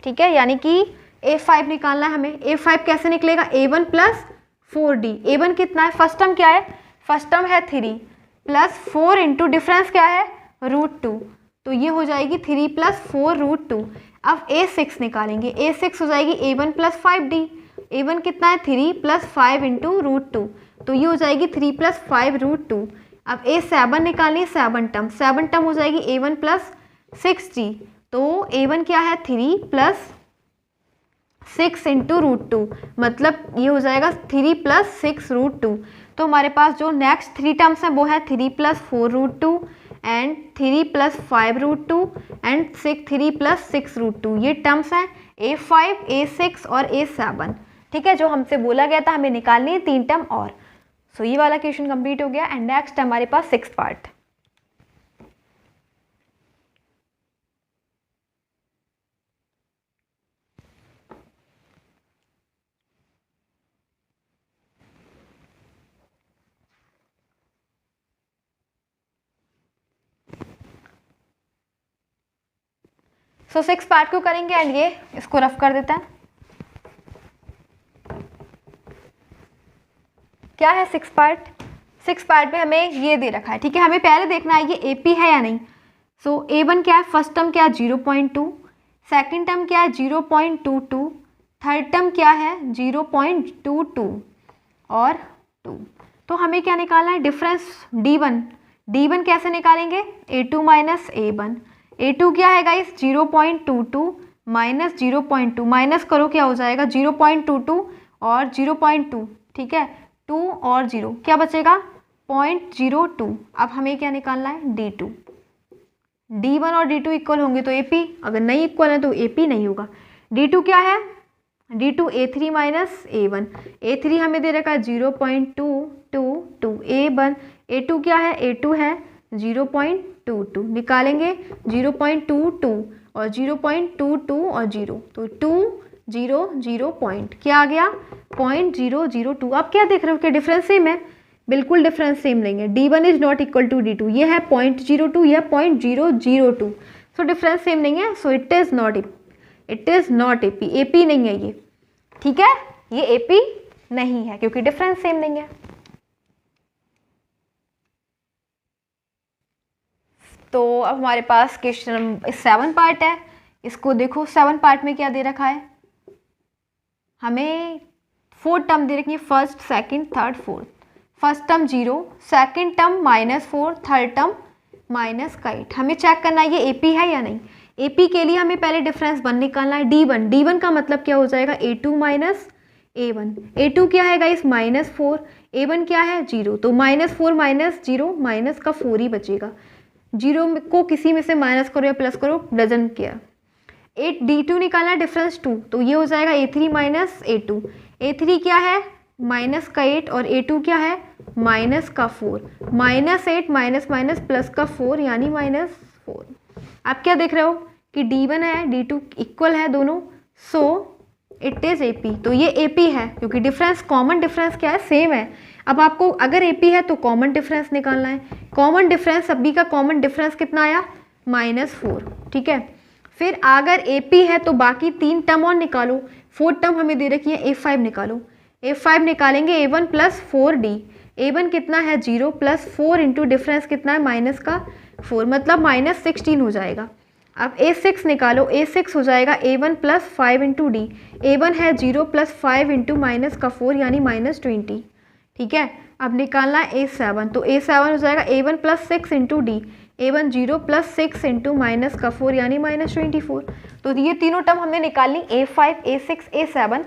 ठीक है। यानी कि A5 निकालना है हमें। A5 कैसे निकलेगा? A1 plus 4D। A1 कितना है? फर्स्ट टर्म क्या है? फर्स्ट टर्म है 3 प्लस 4 इंटू डिफरेंस क्या है? √2, तो ये हो जाएगी 3 प्लस 4 √2। अब A6 निकालेंगे, A6 हो जाएगी A1 प्लस 5D। A1 कितना है? 3 प्लस 5 इंटू √2, तो ये हो जाएगी 3 प्लस 5 √2। अब A7 निकालनी, 7 टर्म, 7 टर्म हो जाएगी A1 प्लस 6D। तो A1 क्या है? 3 प्लस 6 इंटू √2, मतलब ये हो जाएगा 3 प्लस 6 √2। तो हमारे पास जो नेक्स्ट 3 टर्म्स हैं वो है 3 plus 4 √2 and 3 plus 5 √2 and 3 plus 6 √2। ये टर्म्स हैं A5, A6 और A7, ठीक है, जो हमसे बोला गया था हमें निकालनी है 3 टर्म और। सो ये वाला क्वेश्चन कंप्लीट हो गया एंड नेक्स्ट हमारे पास 6th पार्ट। सो 6 पार्ट को करेंगे एंड ये इसको रफ कर देता है। क्या है 6 पार्ट? 6 पार्ट में हमें ये दे रखा है, ठीक है। हमें पहले देखना है ये AP है या नहीं। सो A1 क्या है? फर्स्ट टर्म क्या है? 0.2, सेकेंड टर्म क्या है? 0.22, थर्ड टर्म क्या है? 0.22 और 2। तो हमें क्या निकालना है? Difference D1। D1 कैसे निकालेंगे? A2 minus A1। A2 क्या है गाइस? 0.22 माइनस 0.2, माइनस करो क्या हो जाएगा? 0.22 और 0.2, ठीक है, 2 और 0 क्या बचेगा? 0.02। अब हमें क्या निकालना है? D2। D1 और D2 इक्वल होंगे तो AP, अगर नहीं इक्वल है तो AP नहीं होगा। D2 क्या है? D2 A3 minus A1। A3 हमें दे रखा है 0.222, A1 A2 क्या है? A2 है 0.22, निकालेंगे 0.22 और 0.22 और 0, तो 200 पॉइंट क्या आ गया? 0.002। आप क्या देख रहे हो कि डिफरेंस सेम है? बिल्कुल डिफरेंस सेम लेंगे। D1 is not equal to D2, ये है 0.02, यह 0.002, सो डिफरेंस सेम नहीं है, सो it is not AP। AP नहीं है ये, ठीक है, ये AP नहीं है क्योंकि डिफरेंस सेम नहीं है। तो अब हमारे पास क्वेश्चन 7 पार्ट है, इसको देखो। 7 पार्ट में क्या दे रखा है? हमें 4 टर्म दे रखी है, first second third fourth. First term 0, second term -4, third term -8। हमें चेक करना है ये AP है या नहीं। AP के लिए हमें पहले डिफरेंस 1 निकालना है, D1। D1 का मतलब क्या हो जाएगा? A2 minus A1। A2 क्या है गाइस? -4। A1 क्या है? 0, तो -4 माइनस 0, माइनस का 4 ही बचेगा। 0 को किसी में से माइनस करो या प्लस करो, डजंट केयर। D2 निकालना डिफरेंस 2, तो ये हो जाएगा A3 माइनस A2। A3 क्या है? माइनस का 8 और A2 क्या है? माइनस का 4। -8 माइनस माइनस प्लस का 4 यानी -4। आप क्या देख रहे हो कि D1 है D2 इक्वल है दोनों, सो इट इज AP। तो ये AP है क्योंकि डिफरेंस, कॉमन डिफरेंस क्या है? सेम है। अब आपको अगर AP है तो कॉमन डिफरेंस निकालना है। कॉमन डिफरेंस, सभी का कॉमन डिफरेंस कितना आया? -4, ठीक है। फिर अगर AP है तो बाकी 3 टर्म और निकालो। 4 टर्म हमें दे रखी है, A5 निकालो। A5 निकालेंगे A1 प्लस 4D। A1 कितना है? 0 प्लस 4 इंटू डिफरेंस कितना है? माइनस का 4, मतलब -16 हो जाएगा। अब A6 निकालो। A6 हो जाएगा A1 plus 5 into D। A1 है 0 प्लस 5 इंटू माइनस का 4 यानी -20, ठीक है। अब निकालना है A7, तो A7 हो जाएगा A1 plus 6 into D। A1 0 plus 6 into minus का 4 यानी -24। तो ये तीनों टर्म हमने निकाली, A5, A6, A7,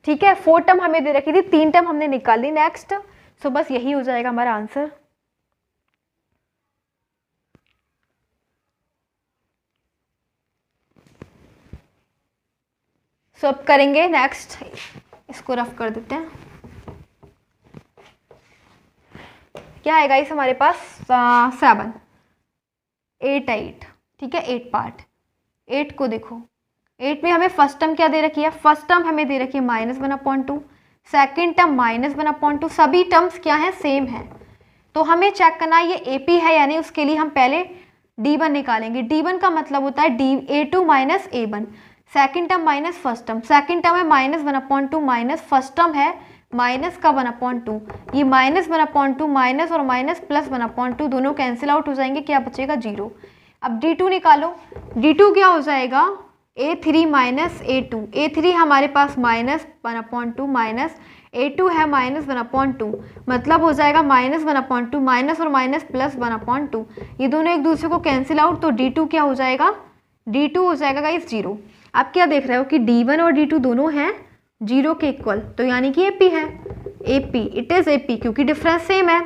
ठीक है। 4 टर्म हमें दे रखी थी, 3 टर्म हमने निकाल ली नेक्स्ट। सो बस यही हो जाएगा हमारा आंसर। सो अब करेंगे नेक्स्ट, इसको रफ कर देते हैं। क्या है गाइस हमारे पास 7 8 8, ठीक है 8 पार्ट। 8 को देखो, 8 में हमें फर्स्ट टर्म क्या दे रखी है, फर्स्ट टर्म हमें दे रखी है -1/2, सेकेंड टर्म -1/2, सभी टर्म्स क्या है, सेम है। तो हमें चेक करना है ये AP है यानी, उसके लिए हम पहले D1 निकालेंगे। D1 का मतलब होता है A2 minus A1, second term minus first term, second term है -1/2 माइनस फर्स्ट टर्म है माइनस का 1/2, ये -1/2 माइनस और माइनस प्लस 1/2 दोनों कैंसिल आउट हो जाएंगे, क्या बचेगा 0। अब D2 निकालो, D2 क्या हो जाएगा A3 माइनस A2, A3 हमारे पास -1/2 माइनस A2 है -1/2, मतलब हो जाएगा -1/2 माइनस और माइनस प्लस 1/2, ये दोनों एक दूसरे को कैंसिल आउट, तो D2 क्या हो जाएगा, D2 हो जाएगा गाइस 0। आप क्या देख रहे हो कि D1 और D2 दोनों हैं 0 के इक्वल, तो यानी कि AP है, AP इट इज़ AP, क्योंकि डिफरेंस सेम है।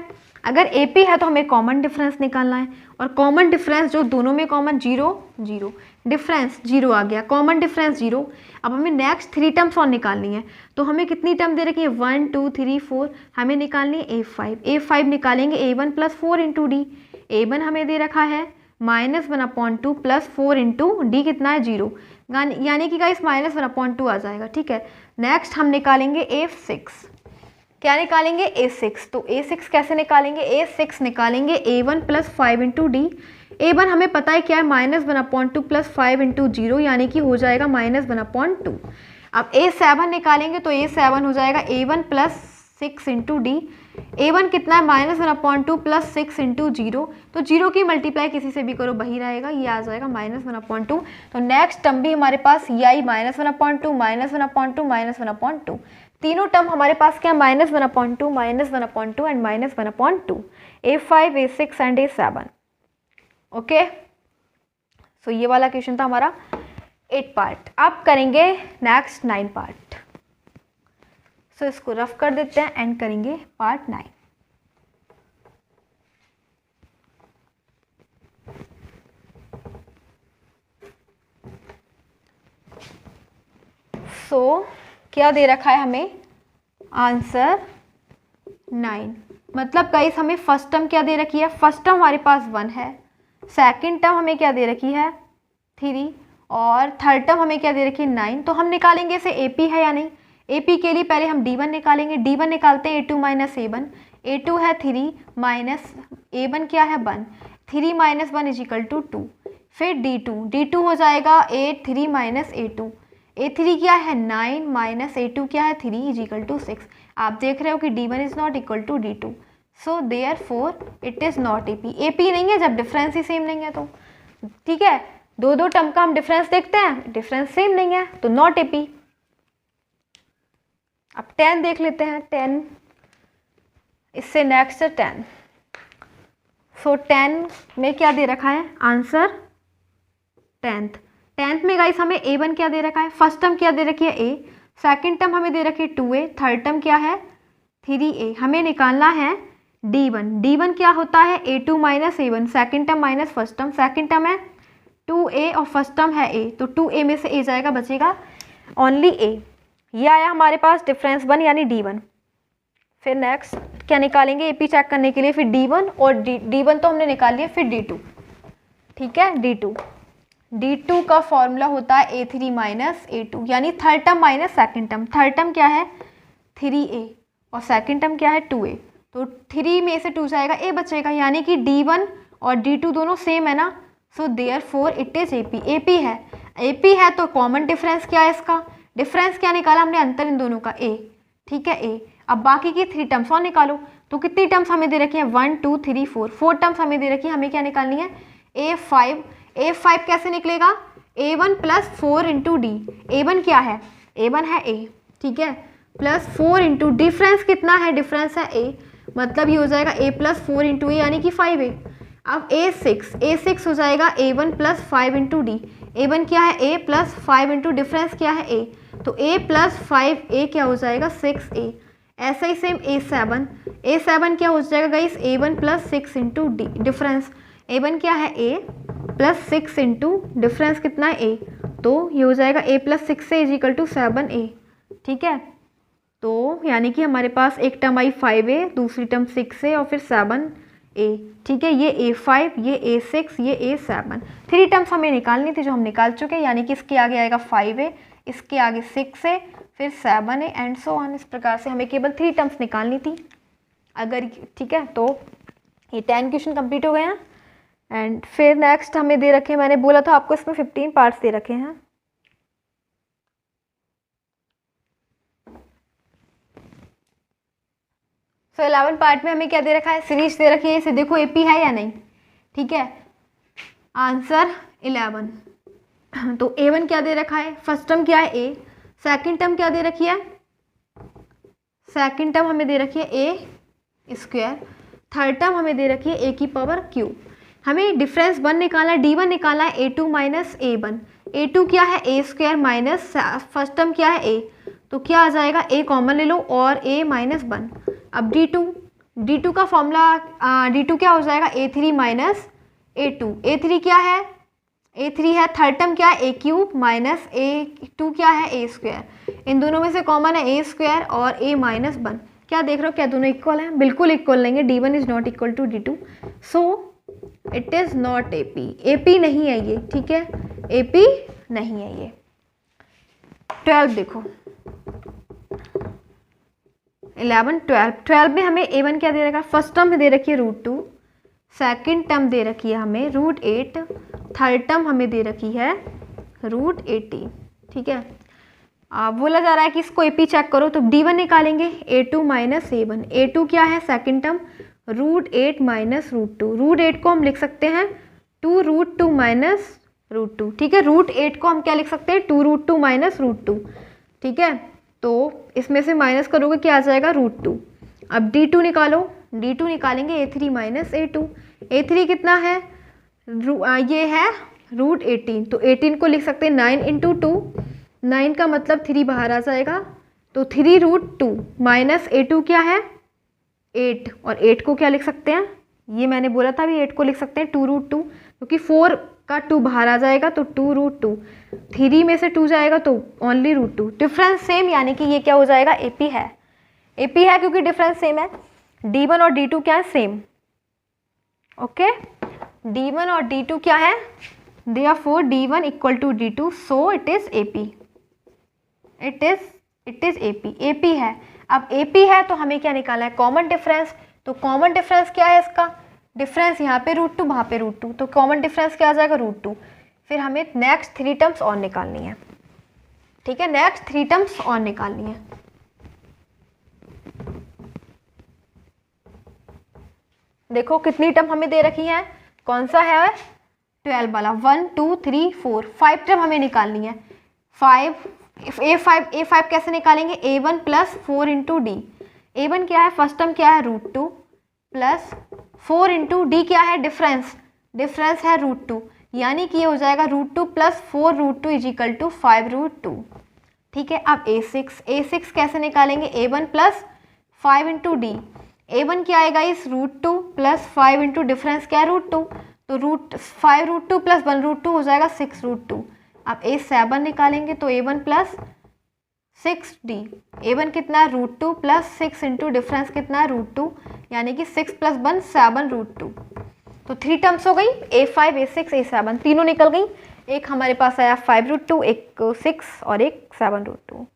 अगर AP है तो हमें कॉमन डिफरेंस निकालना है, और कॉमन डिफरेंस जो दोनों में कॉमन 0 0, डिफरेंस 0 आ गया, कॉमन डिफरेंस 0। अब हमें नेक्स्ट 3 टर्म्स और निकालनी है, तो हमें कितनी टर्म दे रखी है 1 2 3 4, हमें निकालनी है A5 निकालेंगे A1 + 4 × D, A1 हमें दे रखा है -1/2 + 4 × D कितना है 0, यानी कि गाइस -1/2 आ जाएगा, ठीक है। नेक्स्ट हम निकालेंगे A6, क्या निकालेंगे A6, तो A6 कैसे निकालेंगे, A6 निकालेंगे A1 + 5 × D, A1 हमें पता है क्या है -1/2 + 5 × 0, यानी कि हो जाएगा -1/2। अब A7 निकालेंगे तो A7 हो जाएगा A1 + 6 × D, A1 कितना है -1/2 + 6 × 0, तो 0 की मल्टीप्लाई किसी से भी करो वही रहेगा, ये आ जाएगा -1/2। तो नेक्स्ट टर्म भी हमारे पास ये आई -1/2 -1/2 तीनों टर्म हमारे पास क्या -1/2 -1/2 and -1/2, A5 A6 and A7। Okay, सो ये वाला क्वेश्चन था हमारा 8 पार्ट। अब करेंगे नेक्स्ट 9 पार्ट। सो इसको रफ कर देते हैं एंड करेंगे पार्ट 9। सो क्या दे रखा है हमें, आंसर 9, मतलब गाइस हमें फर्स्ट टर्म क्या दे रखी है, फर्स्ट टर्म हमारे पास 1 है, सेकंड टर्म हमें क्या दे रखी है 3, और थर्ड टर्म हमें क्या दे रखी है 9। तो हम निकालेंगे इसे AP है या नहीं, AP के लिए पहले हम D1 निकालेंगे, D1 निकालते हैं A2 - A1, A2 है 3 माइनस A1 क्या है 1, 3 - 1 = 2, फिर D2 हो जाएगा A3 - A2, A3 क्या है 9 माइनस A2 क्या है 3 = 6। आप देख रहे हो कि D1 is not equal to D2, so therefore it is not AP। AP नहीं है जब डिफरेंस ही सेम नहीं है, तो ठीक है, दो टर्म का हम डिफरेंस देखते हैं, डिफरेंस सेम नहीं है तो नॉट AP। अब 10 देख लेते हैं, 10 इससे नेक्स्ट है 10। सो 10 में क्या दे रखा है, आंसर 10th में गाइस हमें A1 क्या दे रखा है, फर्स्ट टर्म क्या दे रखी है A, सेकंड टर्म हमें दे रखी है 2A, थर्ड टर्म क्या है 3A, हमें निकालना है D1 क्या होता है A2 - A1, second term minus first term, second term है 2A और फर्स्ट टर्म है A, तो 2A में से A जाएगा, बचेगा ओनली A। ये आया हमारे पास डिफरेंस 1 यानी D1। फिर नेक्स्ट क्या निकालेंगे AP चेक करने के लिए, फिर D1 और D1 तो हमने निकाल लिया, फिर D2, ठीक है। D2 का फॉर्मूला होता है A3 - A2, यानी third term minus second term, third term क्या है 3A और सेकंड टर्म क्या है 2A, तो 3 में से 2 जाएगा, A बचेगा, यानी कि D1 और D2 दोनों सेम है ना, सो therefore it is AP। AP है तो कॉमन डिफरेंस क्या है, इसका डिफरेंस क्या निकाला हमने, अंतर इन दोनों का A, ठीक है A। अब बाकी की 3 टर्म्स और निकालो, तो कितनी टर्म्स हमें दे रखी है 1 2 3 4 टर्म्स हमें दे रखी है, हमें क्या निकालनी है A5 कैसे निकलेगा, A1 + 4 × D, A1 क्या है A1 है A, ठीक है, प्लस 4 × डिफरेंस कितना है, डिफरेंस है A, मतलब ये हो जाएगा A + 4 × A यानी कि 5A। अब A6 हो जाएगा A1 + 5 × D, A1 क्या है A + 5 × डिफरेंस क्या है A, तो A + 5A क्या हो जाएगा 6A। ऐसा ही सेम A7 क्या हो जाएगा guys A1 + 6 × D, difference A1 क्या है A + 6 × डिफरेंस कितना है A, तो ये हो जाएगा a plus 6a is equal to 7a, ठीक है। तो यानी कि हमारे पास एक टर्म आई 5a, दूसरी टर्म 6a और फिर 7a, ठीक है। ये a5, ये a6, ये a7, 3 टर्म्स हमें निकालनी थी जो हम निकाल चुके हैं, यानी कि इसके आगे आएगा 5a, इसके आगे 6a, फिर 7a एंड सो ऑन। इस प्रकार से हमें केवल 3 टर्म्स निकालनी थी अगर, ठीक है। तो ये 10 क्वेश्चन कंप्लीट हो गए हैं। एंड फिर नेक्स्ट हमें दे रखे हैं, मैंने बोला था आपको इसमें 15 पार्ट्स दे रखे हैं। सो 11 पार्ट में हमें क्या दे रखा है, सीरीज दे रखी है, इसे देखो एपी है या नहीं, ठीक है। आंसर 11। तो a1 क्या दे रखा है, फर्स्ट टर्म क्या है a, सेकंड टर्म क्या दे रखी है, सेकंड टर्म हमें दे रखी है a स्क्वायर, थर्ड टर्म हमें दे रखी है a की पावर क्यू। हमें डिफरेंस 1 निकालना है, d1 निकालना है, a2 माइनस a1। a2 क्या है a square minus first term क्या है a, तो क्या आ जाएगा a कॉमन ले लो और a माइनस 1। अब d2 का फॉर्मूला, d2 क्या हो जाएगा a3 माइनस a2। a3 क्या है, a3 है, थर्ड टर्म क्या है a क्यूब माइनस a2 क्या है a स्क्वायर। इन दोनों में से कॉमन है a स्क्वायर और a माइनस 1। क्या देख रहे हो, क्या दोनों इक्वल हैं, बिल्कुल इक्वल लेंगे। d1 is not equal to d2, so it is not AP नहीं है ये, ठीक है, AP नहीं है ये। 12 देखो, 11, 12 में हमें a1 क्या दे रखा है, फर्स्ट टर्म में दे रखी है √2, सेकंड टर्म दे रखी है हमें √8, थर्ड टर्म हमें दे रखी है √80, ठीक है। बोला जा रहा है कि इसको AP चेक करो, तो d1 निकालेंगे, a2 माइनस a1। a2 क्या है, सेकंड टर्म √8 माइनस √2। √8 को हम लिख सकते हैं 2√2 माइनस √2, ठीक है। √8 को हम क्या लिख सकते हैं, 2√2 माइनस √2, ठीक है। तो इसमें से माइनस करोगे क्या आ जाएगा, √2। अब d2 निकालो, d2 निकालेंगे a3 माइनस a2। a3 कितना है, ये है √18, तो 18 को लिख सकते हैं 9 इंटू 2, 9 का मतलब 3 बाहर आ जाएगा, तो 3√2 माइनस a2 क्या है 8, और 8 को क्या लिख सकते हैं, ये मैंने बोला था भी 8 को लिख सकते हैं 2√2, क्योंकि 4 का 2 बाहर आ जाएगा तो 2√2, 3 में से 2 जाएगा तो ओनली √2। डिफरेंस सेम, यानी कि ये क्या हो जाएगा, AP है। AP है क्योंकि डिफरेंस सेम है। d1 और d2 क्या है, सेम, ओके। d1 और d2 क्या है, therefore d1 equal to d2, so it is AP, it is AP है। अब AP है तो हमें क्या निकालना है, कॉमन डिफरेंस। तो कॉमन डिफरेंस क्या है इसका, डिफरेंस यहाँ पे √2, वहाँ पे √2, तो कॉमन डिफरेंस क्या आ जाएगा, √2। फिर हमें नेक्स्ट 3 टर्म्स और निकालनी है, ठीक है, नेक्स्ट 3 टर्म्स और निकालनी है। देखो कितनी टर्म हमें दे रखी है, कौन सा है, 12 वाला, 1 2 3 4, 5 टर्म हमें निकालनी है। A5 कैसे निकालेंगे, a1 plus 4 into D. a1 क्या है, फर्स्ट टर्म क्या है, √2 प्लस 4 इंटू डी क्या है, डिफरेंस है √2, यानी कि ये हो जाएगा √2 प्लस 4√2 इज इक्वल टू 5√2, ठीक है। अब a6 कैसे निकालेंगे, a1 plus 5 into D. a1 क्या आएगा, इस √2 प्लस 5 इंटू डिफरेंस क्या है, √2, तो √5√2 प्लस 1√2 हो जाएगा 6√2। अब a7 निकालेंगे तो a1 प्लस 6d, a1 कितना है, √2 प्लस 6 इंटू डिफरेंस कितना है, √2, यानी कि 6 प्लस 1 7√2। तो 3 टर्म्स हो गई, a5 a6 a7, तीनों निकल गई। एक हमारे पास आया 5√2, एक 6 और एक 7√2।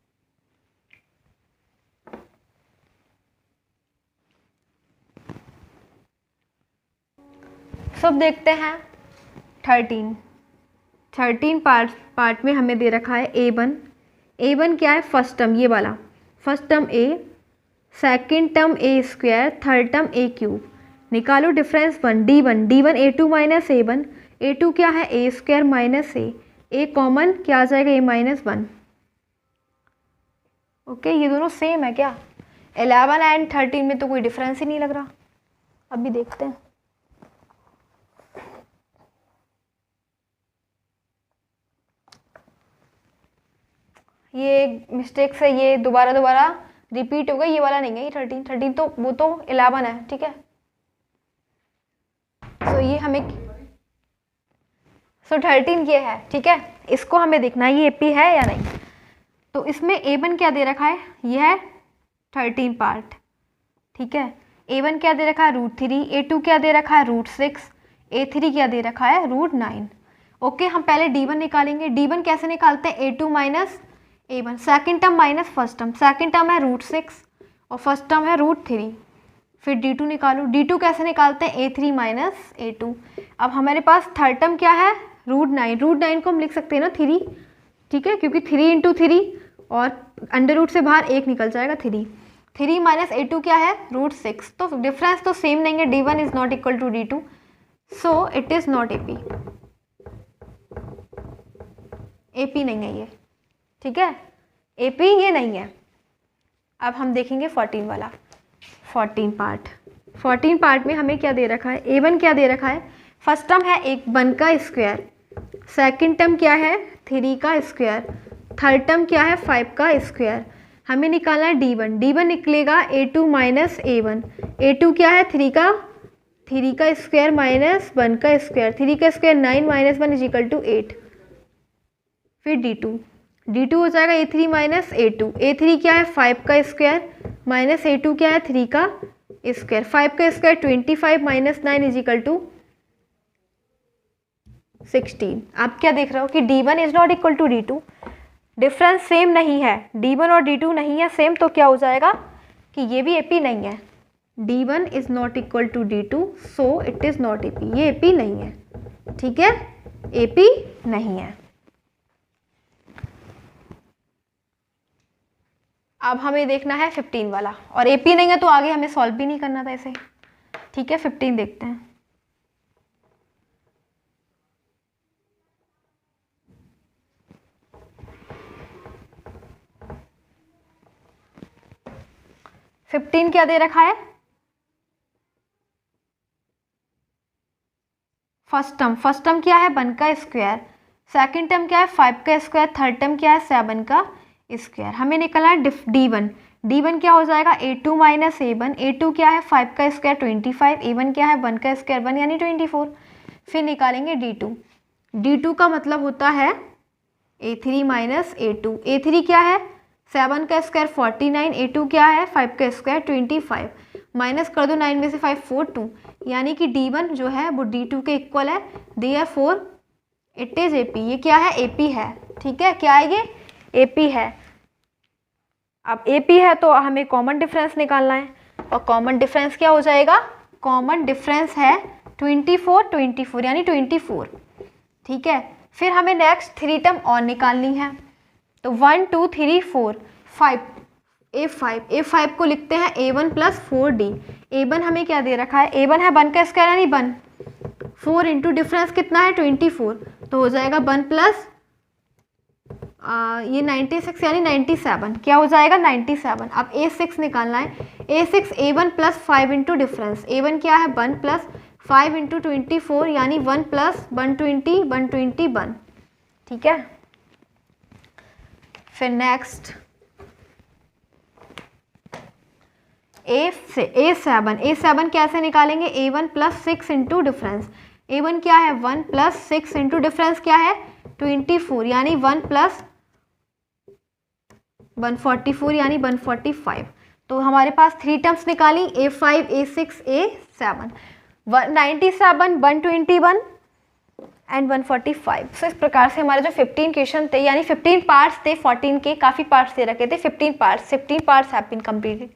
सब देखते हैं 13 पार्ट में हमें दे रखा है a1 क्या है, फर्स्ट टर्म ये वाला, first term a, second term a square, third term a cube. निकालो difference 1, d1 a2 minus a2 क्या है, a square minus a common क्या आ जाएगा, a माइनस 1, ओके। ये दोनों सेम है क्या, 11 एंड 13 में तो कोई डिफरेंस ही नहीं लग रहा। अभी देखते हैं, ये मिस्टेक से ये दोबारा रिपीट हो गई, ये वाला नहीं है, ये 13 तो वो तो 11 है, ठीक है। सो ये हमें सो 13 ये है, ठीक है। इसको हमें देखना है ये एपी है या नहीं। तो इसमें A1 क्या दे रखा है, ये है 13 पार्ट, ठीक है। A1 क्या दे रखा है √3, A2 क्या दे रखा है √6, A3 क्या दे रखा है √9। ओके, हम पहले D1 निकालेंगे। D1 कैसे निकालते हैं, A2 minus A1, second term minus first term, second term है √6 और फर्स्ट टर्म है √3। फिर D2 निकालो, D2 कैसे निकालते हैं, A3 माइनस A2। अब हमारे पास थर्ड टर्म क्या है √9, √9 को हम लिख सकते हैं ना 3, ठीक है, क्योंकि 3 × 3 और अंडर रूट से बाहर 1 निकल जाएगा 3 माइनस A2 क्या है √6। तो डिफरेंस तो सेम नहीं है, D1 is not equal to D2, so it is not AP। AP नहीं है ये, ठीक है, AP ये नहीं है। अब हम देखेंगे 14 वाला, 14 पार्ट में हमें क्या दे रखा है, A1 क्या दे रखा है, फर्स्ट टर्म है 1 का स्क्वायर, सेकेंड टर्म क्या है 3 का स्क्वायर, थर्ड टर्म क्या है 5 का स्क्वायर। हमें निकालना है D1 निकलेगा A2 माइनस A1, A2 क्या है 3 का स्क्वायर माइनस 1 का स्क्वायर, 3 का square 9 minus 1 is equal to 8। फिर D2 हो जाएगा A3 माइनस A2, A3 क्या है 5 का स्क्वायर माइनस A2 क्या है 3 का स्क्वायर, 5 का square 25 minus 9 is equal to 16। आप क्या देख रहे हो कि D1 is not equal to D2, difference same नहीं है, D1 और D2 नहीं है सेम, तो क्या हो जाएगा कि ये भी AP नहीं है। D1 is not equal to D2, so it is not AP, ये AP नहीं है, ठीक है, AP नहीं है। अब हमें देखना है 15 वाला, और AP नहीं है तो आगे हमें सॉल्व भी नहीं करना था इसे, ठीक है। 15 देखते हैं। फिफ्टीन क्या दे रखा है, फर्स्ट टर्म क्या है 1 का स्क्वायर, सेकेंड टर्म क्या है 5 का स्क्वायर, थर्ड टर्म क्या है 7 का स्क्वायर। हमें निकलना है D1 क्या हो जाएगा A2 माइनस A1, A2 क्या है 5 का स्क्वायर 25, A1 क्या है 1 का स्क्वायर 1 यानी 24। फिर निकालेंगे D2 का मतलब होता है A3 माइनस A2, A3 क्या है 7 का स्क्वायर 49, A2 क्या है 5 का स्क्वायर 25, माइनस कर दो 9 में से 5 4 2, यानी कि D1 जो है वो D2 के इक्वल है, देयरफॉर इट इज AP। ये क्या है AP है, ठीक है, क्या है ये AP है। अब AP है तो हमें कॉमन डिफरेंस निकालना है, और कॉमन डिफरेंस क्या हो जाएगा, कॉमन डिफरेंस है 24 यानी 24, ठीक है। फिर हमें नेक्स्ट 3 टर्म और निकालनी है, तो 1 2 3 4 5, A5 को लिखते हैं A1 प्लस 4D। A1 हमें क्या दे रखा है, A1 है 1 का स्क्वायर यानी 1, 4 इंटू डिफरेंस कितना है 24, तो हो जाएगा 1 प्लस ये 96 यानी 97, क्या हो जाएगा 97। अब A6 निकालना है, A6 A1 plus 5 into difference, A1 क्या है 1 प्लस 5 इंटू 24 यानी 1 प्लस 121, ठीक है। फिर नेक्स्ट A7 कैसे निकालेंगे, A1 plus 6 into difference, A1 क्या है 1 प्लस 6 इंटू डिफरेंस क्या है 24 यानी 1 प्लस 144 यानी 145। तो हमारे पास 3 टर्म्स निकाली, A5 A6 A7, 97 121 एंड 145। सो इस प्रकार से हमारे जो 15 क्वेश्चन थे यानी 15 पार्ट्स थे, 14 के काफ़ी पार्ट्स दे रखे थे, 15 parts have been completed.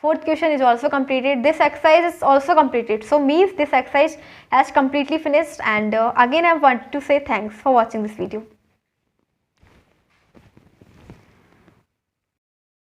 Fourth question is also completed. This exercise is also completed. So means this exercise has completely finished, and again I want to say thanks for watching this video.